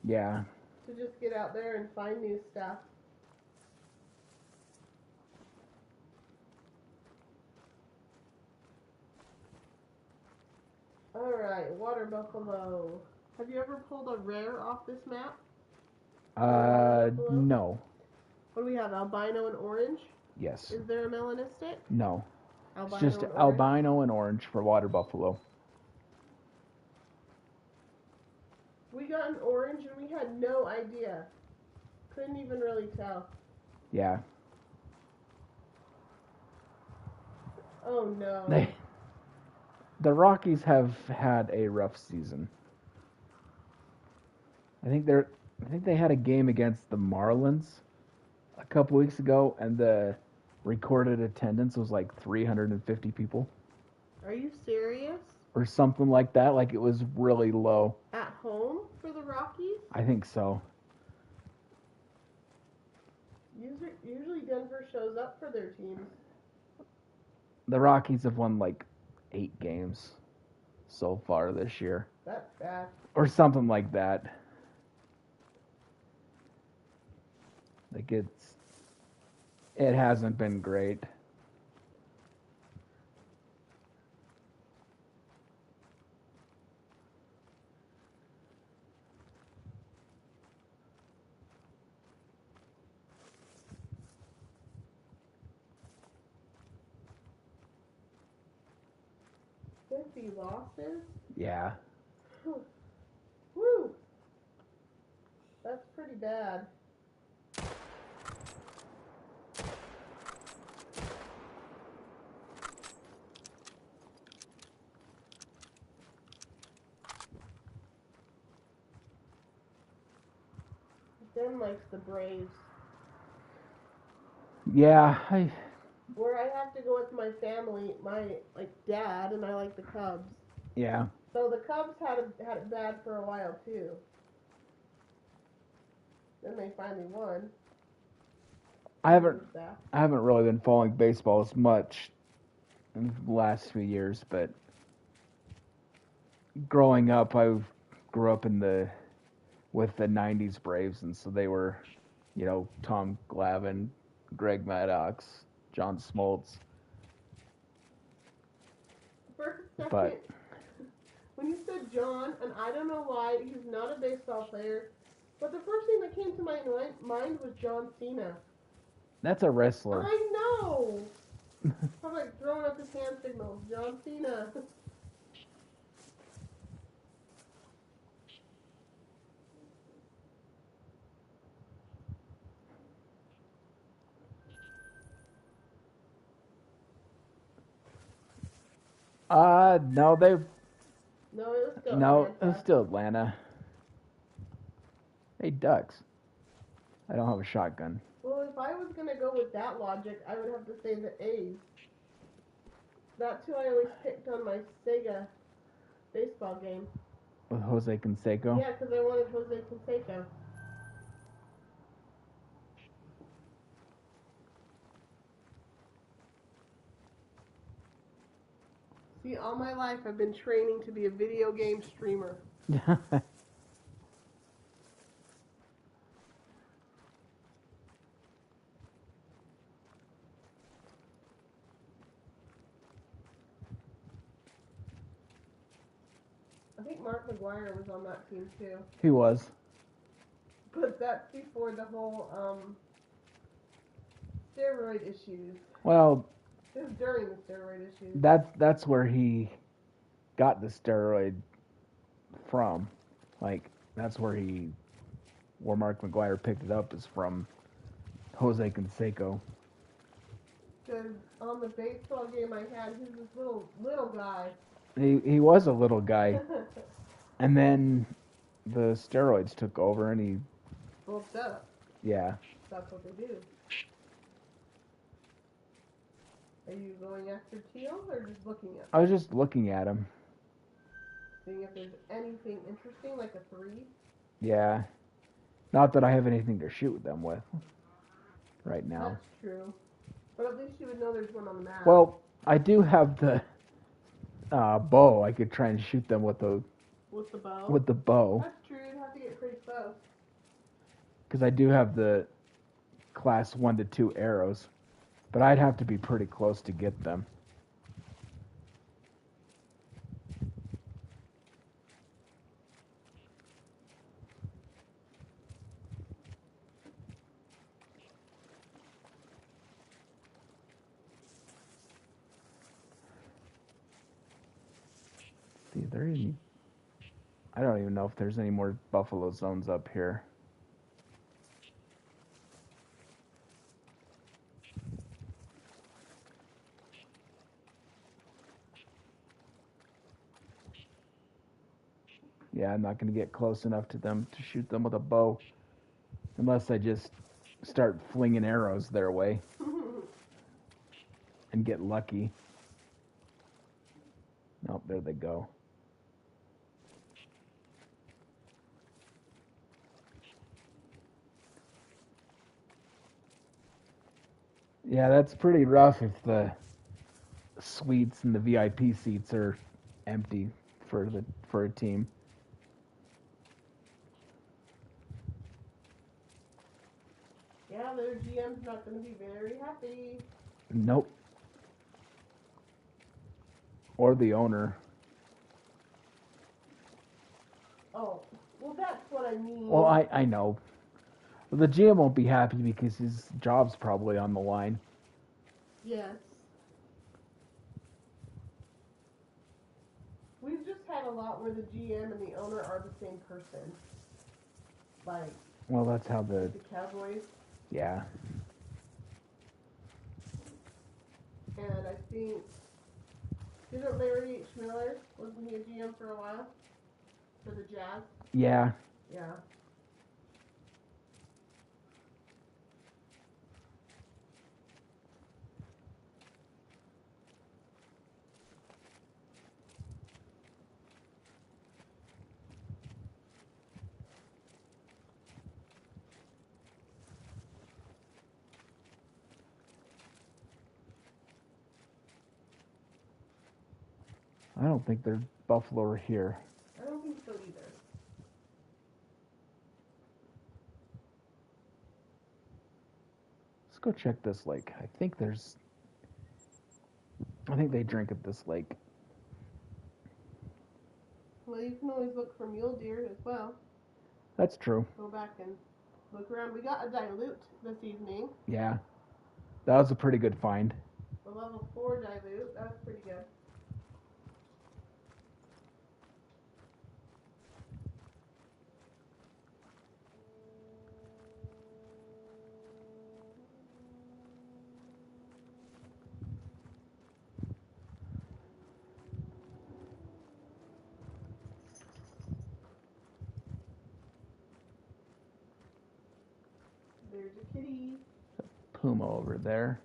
Yeah. To just get out there and find new stuff. Alright, water buffalo. Have you ever pulled a rare off this map? No. What do we have, albino and orange? Yes. Is there a melanistic? No. Albino It's just and albino and orange for water buffalo. We got an orange and we had no idea. Couldn't even really tell. Yeah. Oh no. The Rockies have had a rough season. I think they had a game against the Marlins a couple weeks ago, and the recorded attendance was like 350 people. Are you serious? Or something like that. Like it was really low. At home for the Rockies? I think so. Usually Denver shows up for their teams. The Rockies have won like 8 games so far this year. That's bad. Or something like that. Like it hasn't been great. Losses? Yeah. Woo! That's pretty bad. Ben likes the Braves. Yeah, where I have to go with my family, my dad, and I like the Cubs. Yeah. So the Cubs had it bad for a while too. Then they finally won. I haven't really been following baseball as much in the last few years, but growing up, I grew up with the '90s Braves, and so they were, Tom Glavine, Greg Maddox, John Smoltz. For a second, when you said John, and I don't know why, he's not a baseball player, but the first thing that came to my mind was John Cena. That's a wrestler. I know. I'm like throwing up his hand signals. John Cena. No, it was still Atlanta. Hey, Ducks. I don't have a shotgun. Well, if I was gonna go with that logic, I would have to say the A's. That's who I always picked on my Sega baseball game. With Jose Canseco? Yeah, because I wanted Jose Canseco. See, all my life I've been training to be a video game streamer. I think Mark McGuire was on that team too. He was. But that's before the whole steroid issues. Well, it was during the steroid issues. That's where he got the steroid from. Like, that's where Mark McGuire picked it up, is from Jose Canseco. Because on the baseball game I had, he was this little guy. He was a little guy. And then the steroids took over and he bulked up. Yeah. That's what they do. Are you going after Teal or just looking at him? I was just looking at him. Seeing if there's anything interesting, like a 3? Yeah. Not that I have anything to shoot them with right now. That's true. But at least you would know there's one on the map. Well, I do have the bow. I could try and shoot them with the bow? With the bow. That's true. You'd have to get pretty close. Because I do have the class 1 to 2 arrows. But I'd have to be pretty close to get them. See, I don't even know if there's any more buffalo zones up here. Yeah, I'm not going to get close enough to them to shoot them with a bow. Unless I just start flinging arrows their way. And get lucky. Nope, there they go. Yeah, that's pretty rough if the suites and the VIP seats are empty for a team. Yeah, their GM's not going to be very happy. Nope. Or the owner. Oh, well, that's what I mean. Well, I know. Well, the GM won't be happy because his job's probably on the line. Yes. We've just had a lot where the GM and the owner are the same person. Like. Well, that's how the Cowboys. Yeah. And I think, didn't Larry H. Miller, wasn't he a GM for a while? For the Jazz? Yeah. Yeah. I don't think there's buffalo are here. I don't think so either. Let's go check this lake. I think they drink at this lake. Well, you can always look for mule deer as well. That's true. Go back and look around. We got a dilute this evening. Yeah. That was a pretty good find. A level 4 dilute. That was pretty good. There's a kitty. Puma over there.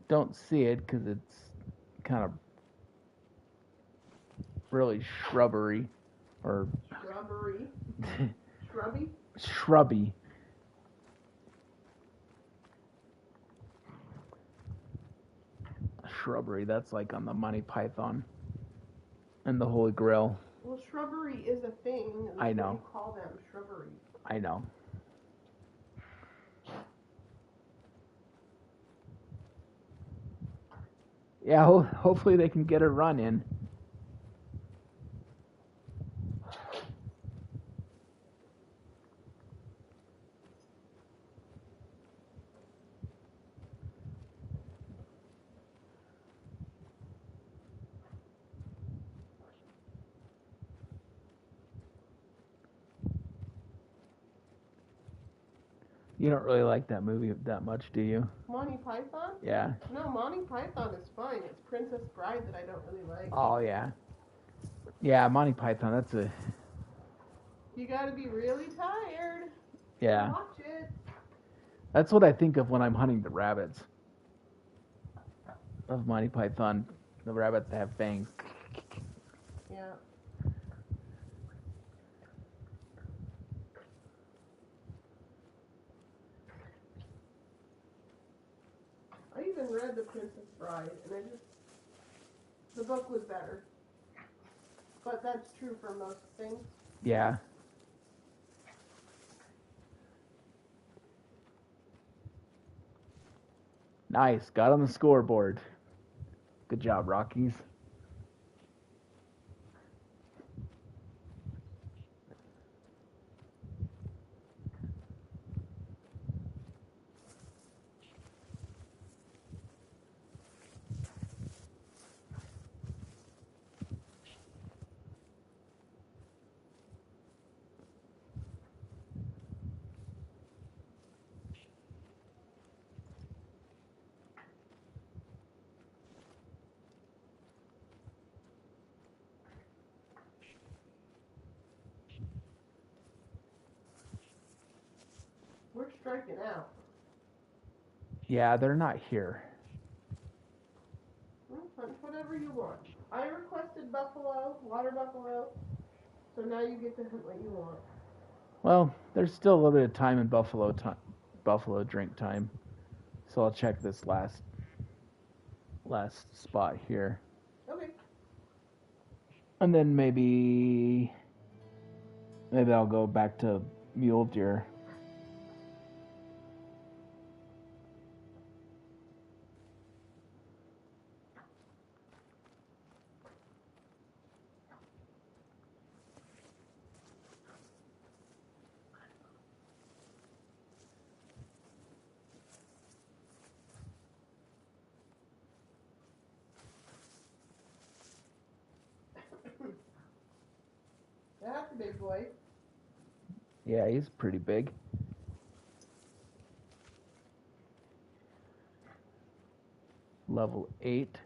Don't see it because it's kind of really shrubbery or Shrubbery. Shrubby? Shrubby. Shrubbery, that's like on the Monty Python and the Holy Grail. Well, shrubbery is a thing. That's I know. What you call them, shrubbery. I know. Yeah, hopefully they can get a run in. You don't really like that movie that much, do you? Monty Python? Yeah. No, Monty Python is fine. It's Princess Bride that I don't really like. Oh, yeah. Yeah, Monty Python, that's a... You gotta be really tired. Yeah. To watch it. That's what I think of when I'm hunting the rabbits. Of Monty Python. The rabbits that have fangs. Yeah. I even read The Princess Bride, and the book was better. But that's true for most things. Yeah. Nice. Got on the scoreboard. Good job, Rockies. We're striking out. Yeah, they're not here. Hunt whatever you want. I requested buffalo, water buffalo, so now you get to hunt what you want. Well, there's still a little bit of time in buffalo drink time. So I'll check this last spot here. Okay. And then maybe I'll go back to mule deer. That's a big boy. Yeah, he's pretty big. Level 8.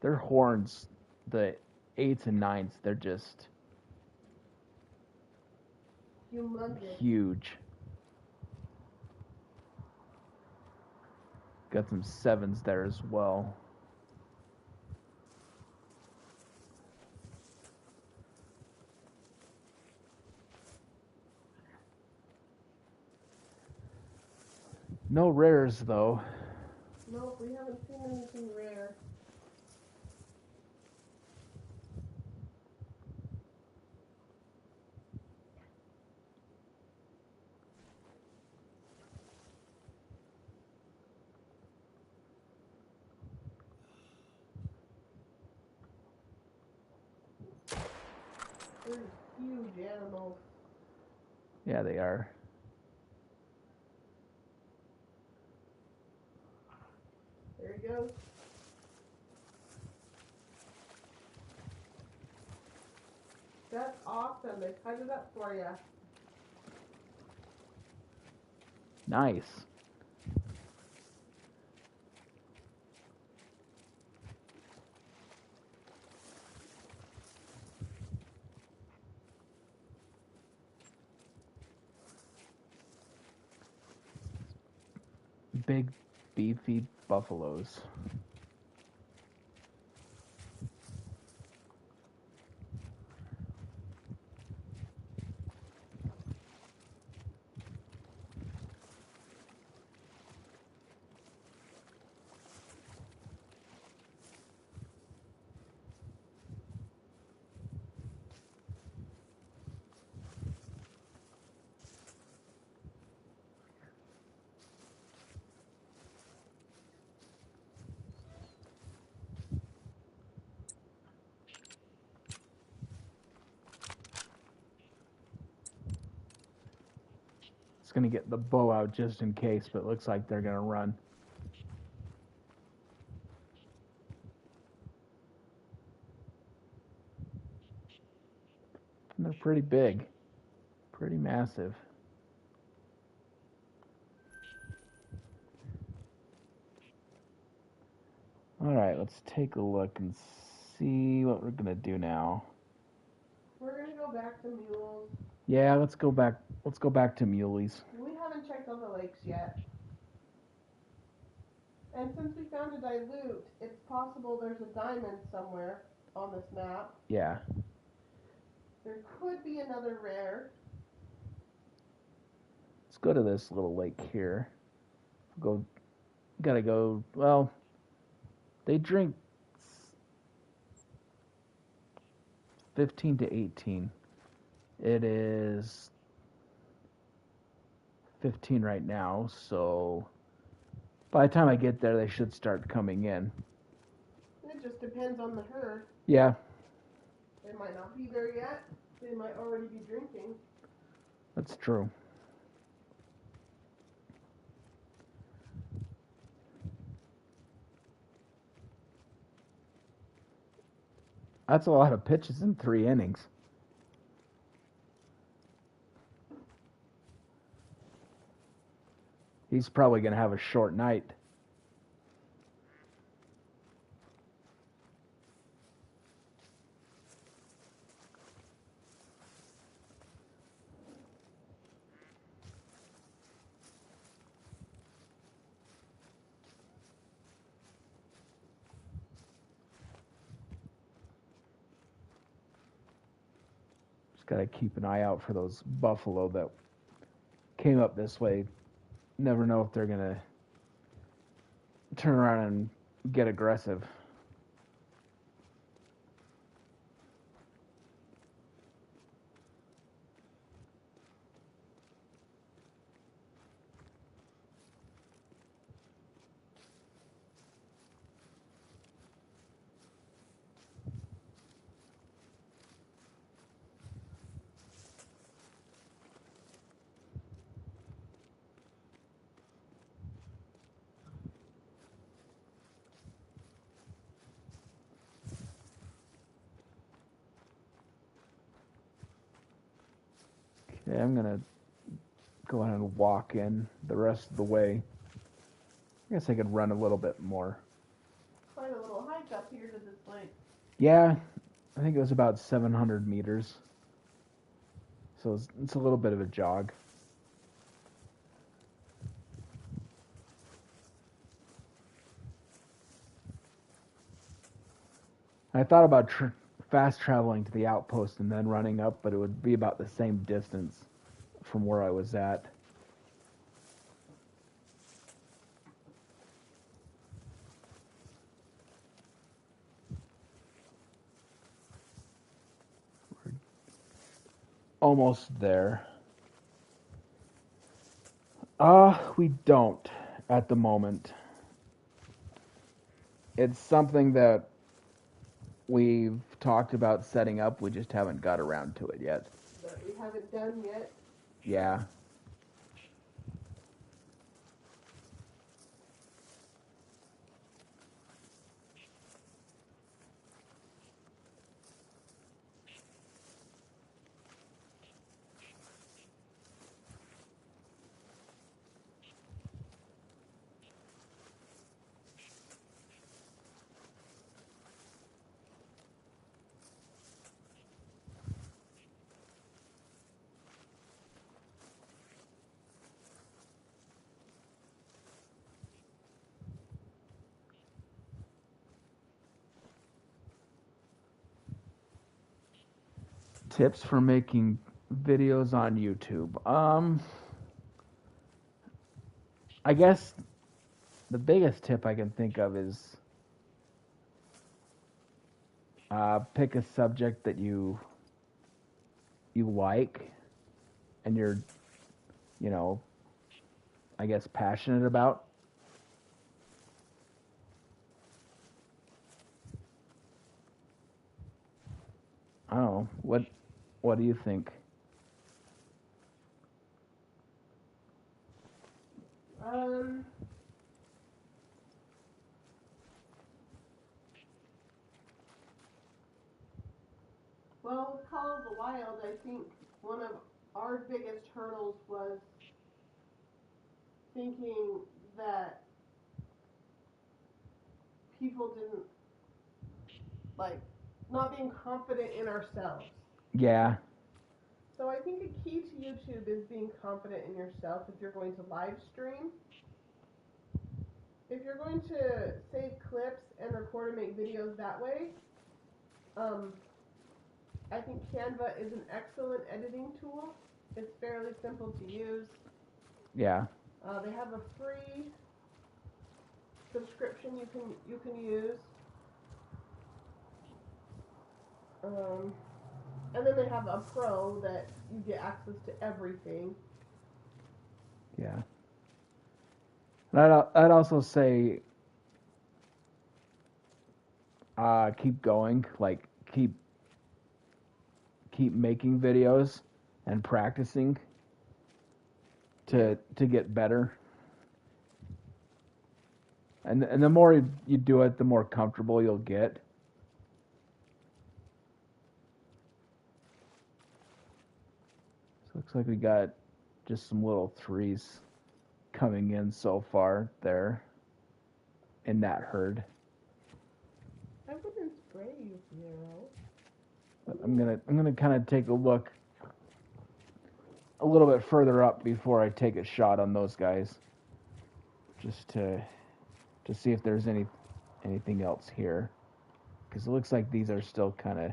Their horns, the 8s and 9s, they're just Humongous. huge. Got some 7s there as well. No rares though. No, we haven't seen anything rare. They're huge animals. Yeah, they are. There he goes. That's awesome. They cut it up for you. Nice. Big, beefy buffaloes. It's going to get the bow out just in case, but it looks like they're going to run. And they're pretty big, pretty massive. All right, let's take a look and see what we're going to do now. We're going to go back to mules. Yeah, let's go back. Let's go back to muleys. We haven't checked on the lakes yet. And since we found a dilute, it's possible there's a diamond somewhere on this map. Yeah. There could be another rare. Let's go to this little lake here. Gotta go. Well, they drink 15 to 18. It is 15 right now, so by the time I get there, they should start coming in. It just depends on the herd. Yeah. They might not be there yet. They might already be drinking. That's true. That's a lot of pitches in 3 innings. He's probably going to have a short night. Just got to keep an eye out for those buffalo that came up this way. Never know if they're going to turn around and get aggressive. Okay, I'm going to go ahead and walk in the rest of the way. I guess I could run a little bit more. Quite a little hike up here to this lake. Yeah, I think it was about 700 meters. So it's a little bit of a jog. I thought about fast traveling to the outpost and then running up, but it would be about the same distance from where I was at. We're almost there. We don't at the moment. It's something that we've talked about setting up. We just haven't got around to it yet. That we haven't done yet. Yeah. Tips for making videos on YouTube. I guess the biggest tip I can think of is pick a subject that you like and you're, I guess passionate about. I don't know. What do you think? Well, with Call of the Wild, I think one of our biggest hurdles was thinking that people didn't, like, not being confident in ourselves. Yeah. So I think a key to YouTube is being confident in yourself if you're going to live stream. If you're going to save clips and record and make videos that way, I think Canva is an excellent editing tool. It's fairly simple to use. Yeah. They have a free subscription you can use. And then they have a pro that you get access to everything. Yeah. And I'd also say keep going, like keep making videos and practicing to get better. And the more you do it, the more comfortable you'll get. So looks like we got just some little threes coming in so far there in that herd. I wouldn't spray you, Zero. But I'm gonna kind of take a look a little bit further up before I take a shot on those guys, just to see if there's anything else here, because it looks like these are still kind of.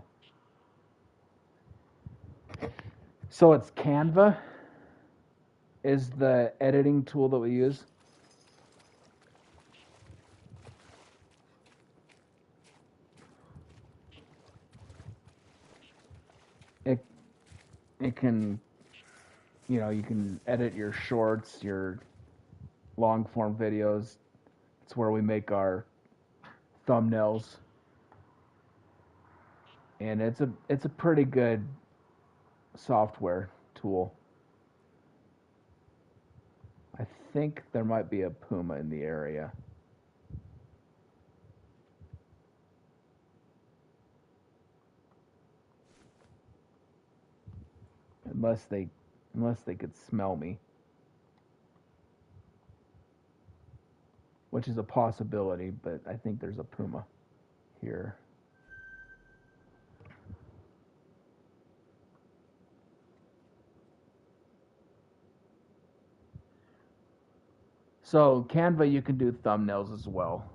So it's Canva is the editing tool that we use. It can, you can edit your shorts, your long form videos. It's where we make our thumbnails, and it's a pretty good software tool. I think there might be a puma in the area. Unless they could smell me, which is a possibility, but I think there's a puma here. So Canva, you can do thumbnails as well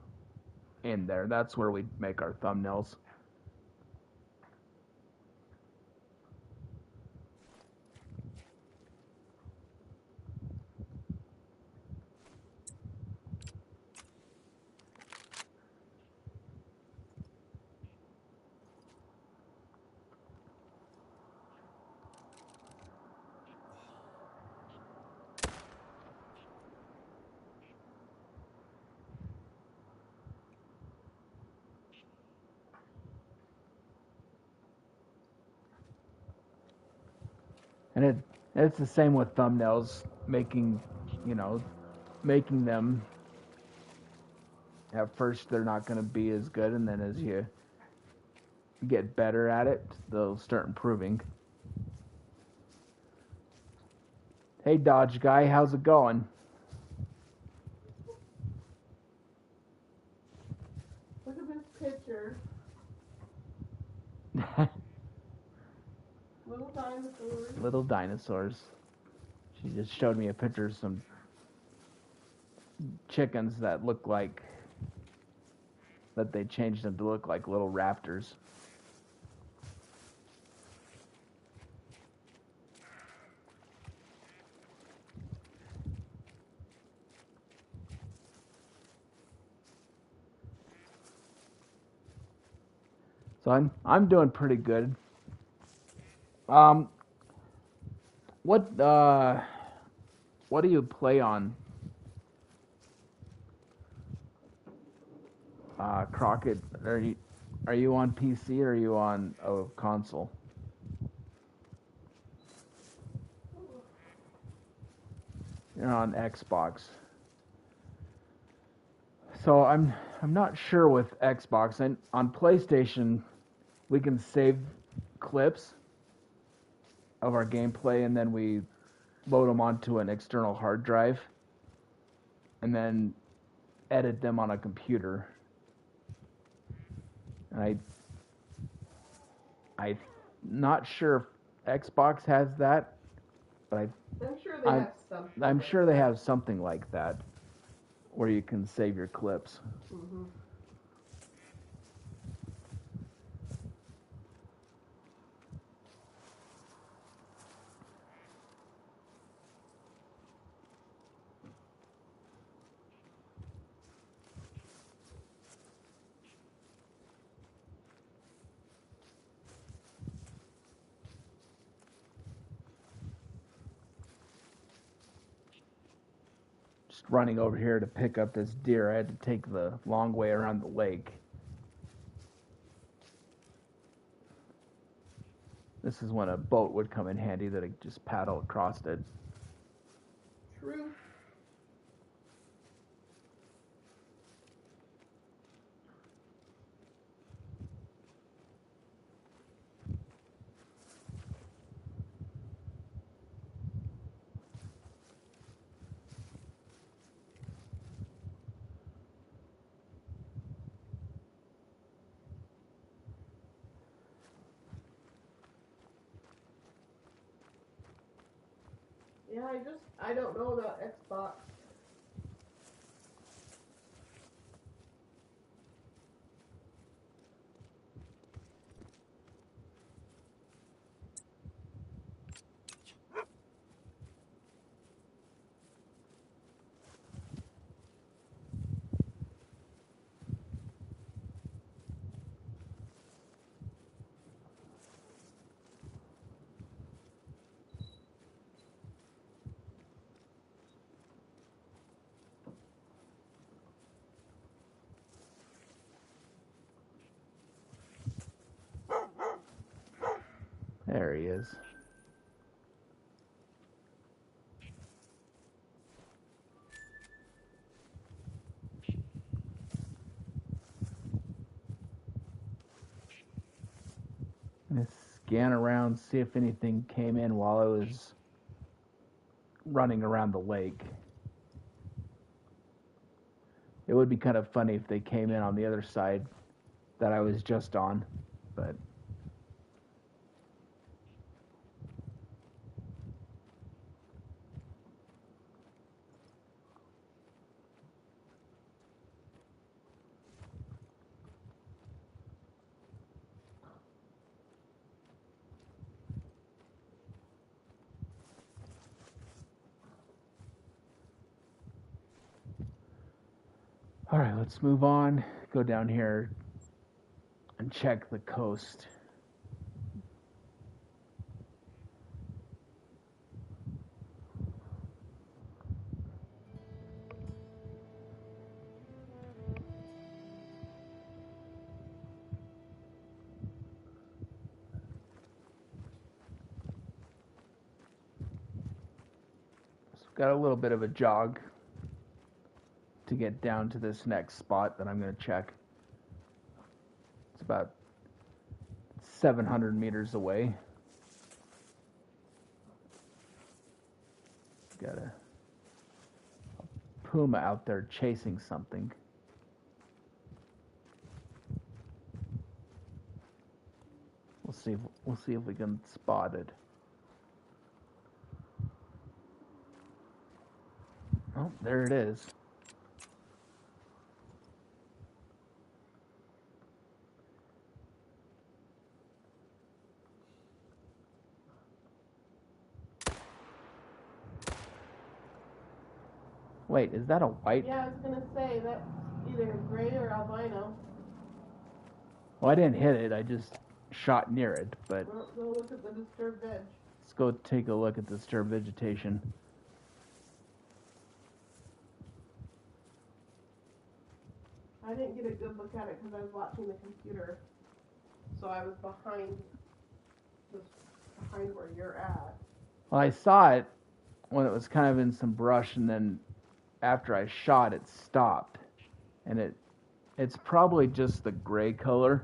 in there. That's where we make our thumbnails. And it's the same with thumbnails, making them, at first they're not going to be as good, and then as you get better at it, they'll start improving. Hey Dodge guy, how's it going? Look at this picture. Little dinosaurs. Little dinosaurs. She just showed me a picture of some chickens that look like, that they changed them to look like little raptors. So I'm doing pretty good. What do you play on, Crockett? Are you on PC or are you on a console? You're on Xbox. So I'm not sure with Xbox. And on PlayStation, we can save clips of our gameplay and then we load them onto an external hard drive and then edit them on a computer. And I'm not sure if Xbox has that, but I'm sure they have something. I'm sure they have something like that where you can save your clips. Mm-hmm. Running over here to pick up this deer. I had to take the long way around the lake. This is when a boat would come in handy that I just paddle across it. True. Yeah, I don't know about Xbox. There he is. Let's scan around, see if anything came in while I was running around the lake. It would be kind of funny if they came in on the other side that I was just on, but all right, let's move on. Go down here and check the coast. got a little bit of a jog to get down to this next spot that I'm going to check. It's about 700 meters away. Got a puma out there chasing something. We'll see if we can spot it. Oh, there it is. Wait, is that a white? Yeah, I was gonna say that's either gray or albino. Well, I didn't hit it. I just shot near it, but Well, go look at the disturbed veg. let's go take a look at the disturbed vegetation. I didn't get a good look at it because I was watching the computer, so I was behind where you're at. Well, I saw it when it was kind of in some brush, and then after I shot, it stopped, and it's probably just the gray color,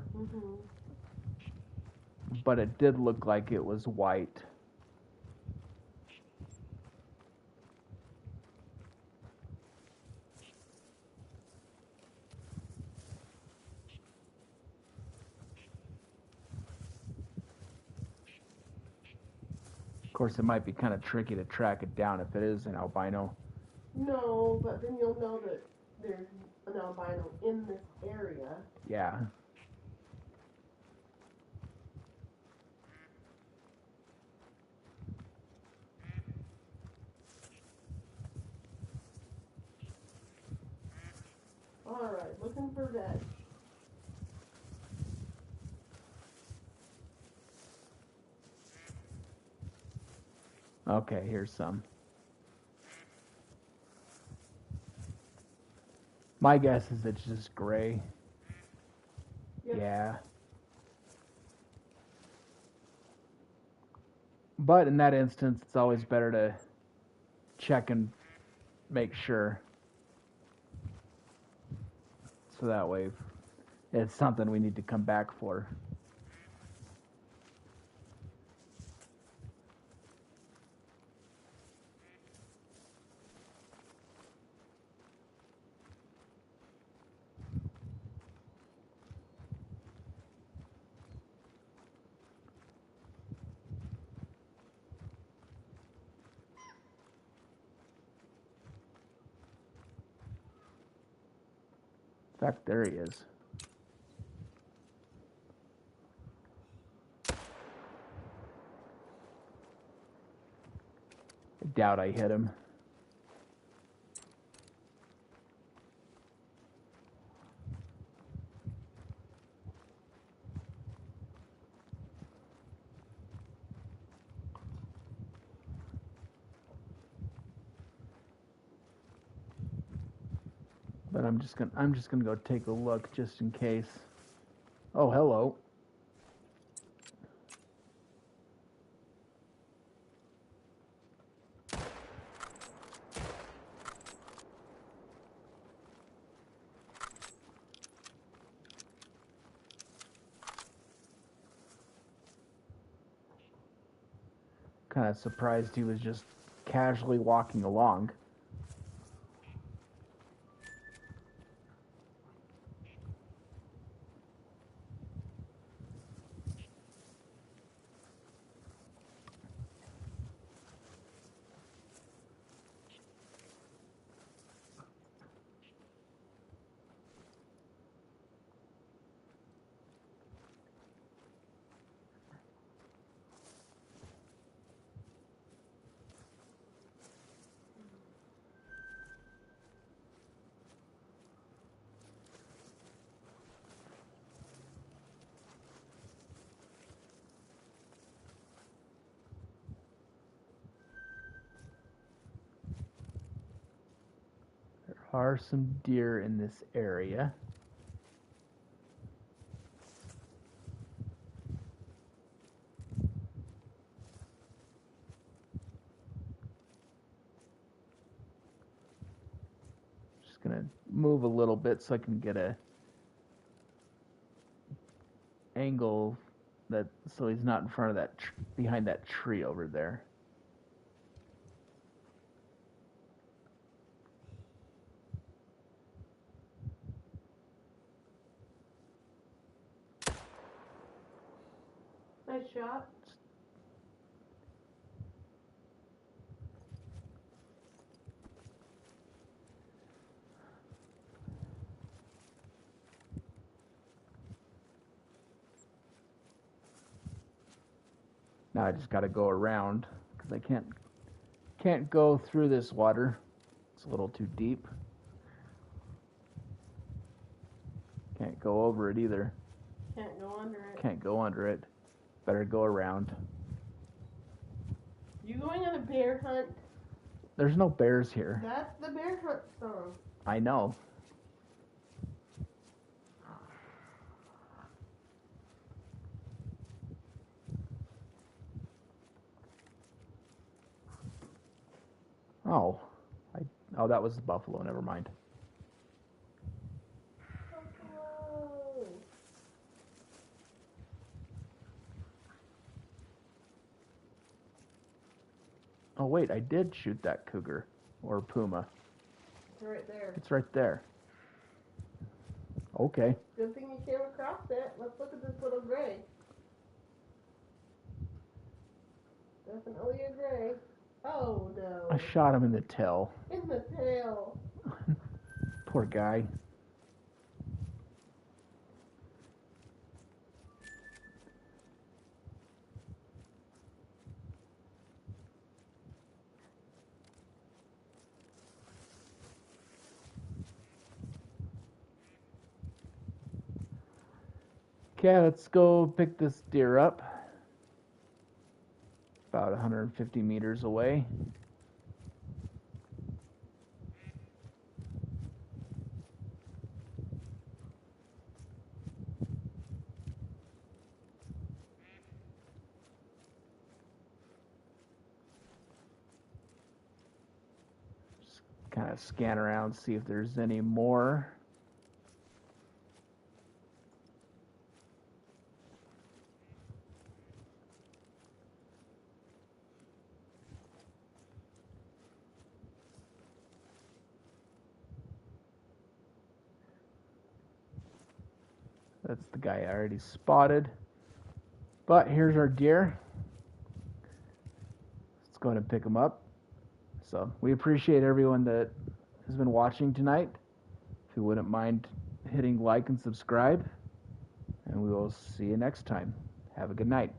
but it did look like it was white. Of course, it might be kind of tricky to track it down if it is an albino. No, but then you'll know that there's an albino in this area. Yeah. Alright, looking for veg. Okay, here's some. My guess is it's just gray. Yep. Yeah. But in that instance, it's always better to check and make sure. So that way, it's something we need to come back for. In fact, there he is. I doubt I hit him. But I'm just gonna go take a look just in case. Oh, hello. Kind of surprised he was just casually walking along. There are some deer in this area. gonna move a little bit so I can get a angle so he's not in front of that behind that tree over there. Nice shot. Now I just got to go around because I can't go through this water. It's a little too deep. Can't go over it either. Can't go under it. Can't go under it. Better go around. You going on a bear hunt? There's no bears here. That's the bear hunt song. I know. Oh, that was the buffalo. Never mind. Buffalo. Oh wait, I did shoot that cougar or puma. It's right there. It's right there. Okay. Good thing you came across it. Let's look at this little gray. Definitely a gray. Oh no. I shot him in the tail. In the tail. Poor guy. Okay, let's go pick this deer up. About 150 meters away. Just kind of scan around, see if there's any more. That's the guy I already spotted. But here's our deer. Let's go ahead and pick him up. So we appreciate everyone that has been watching tonight. If you wouldn't mind hitting like and subscribe. And we will see you next time. Have a good night.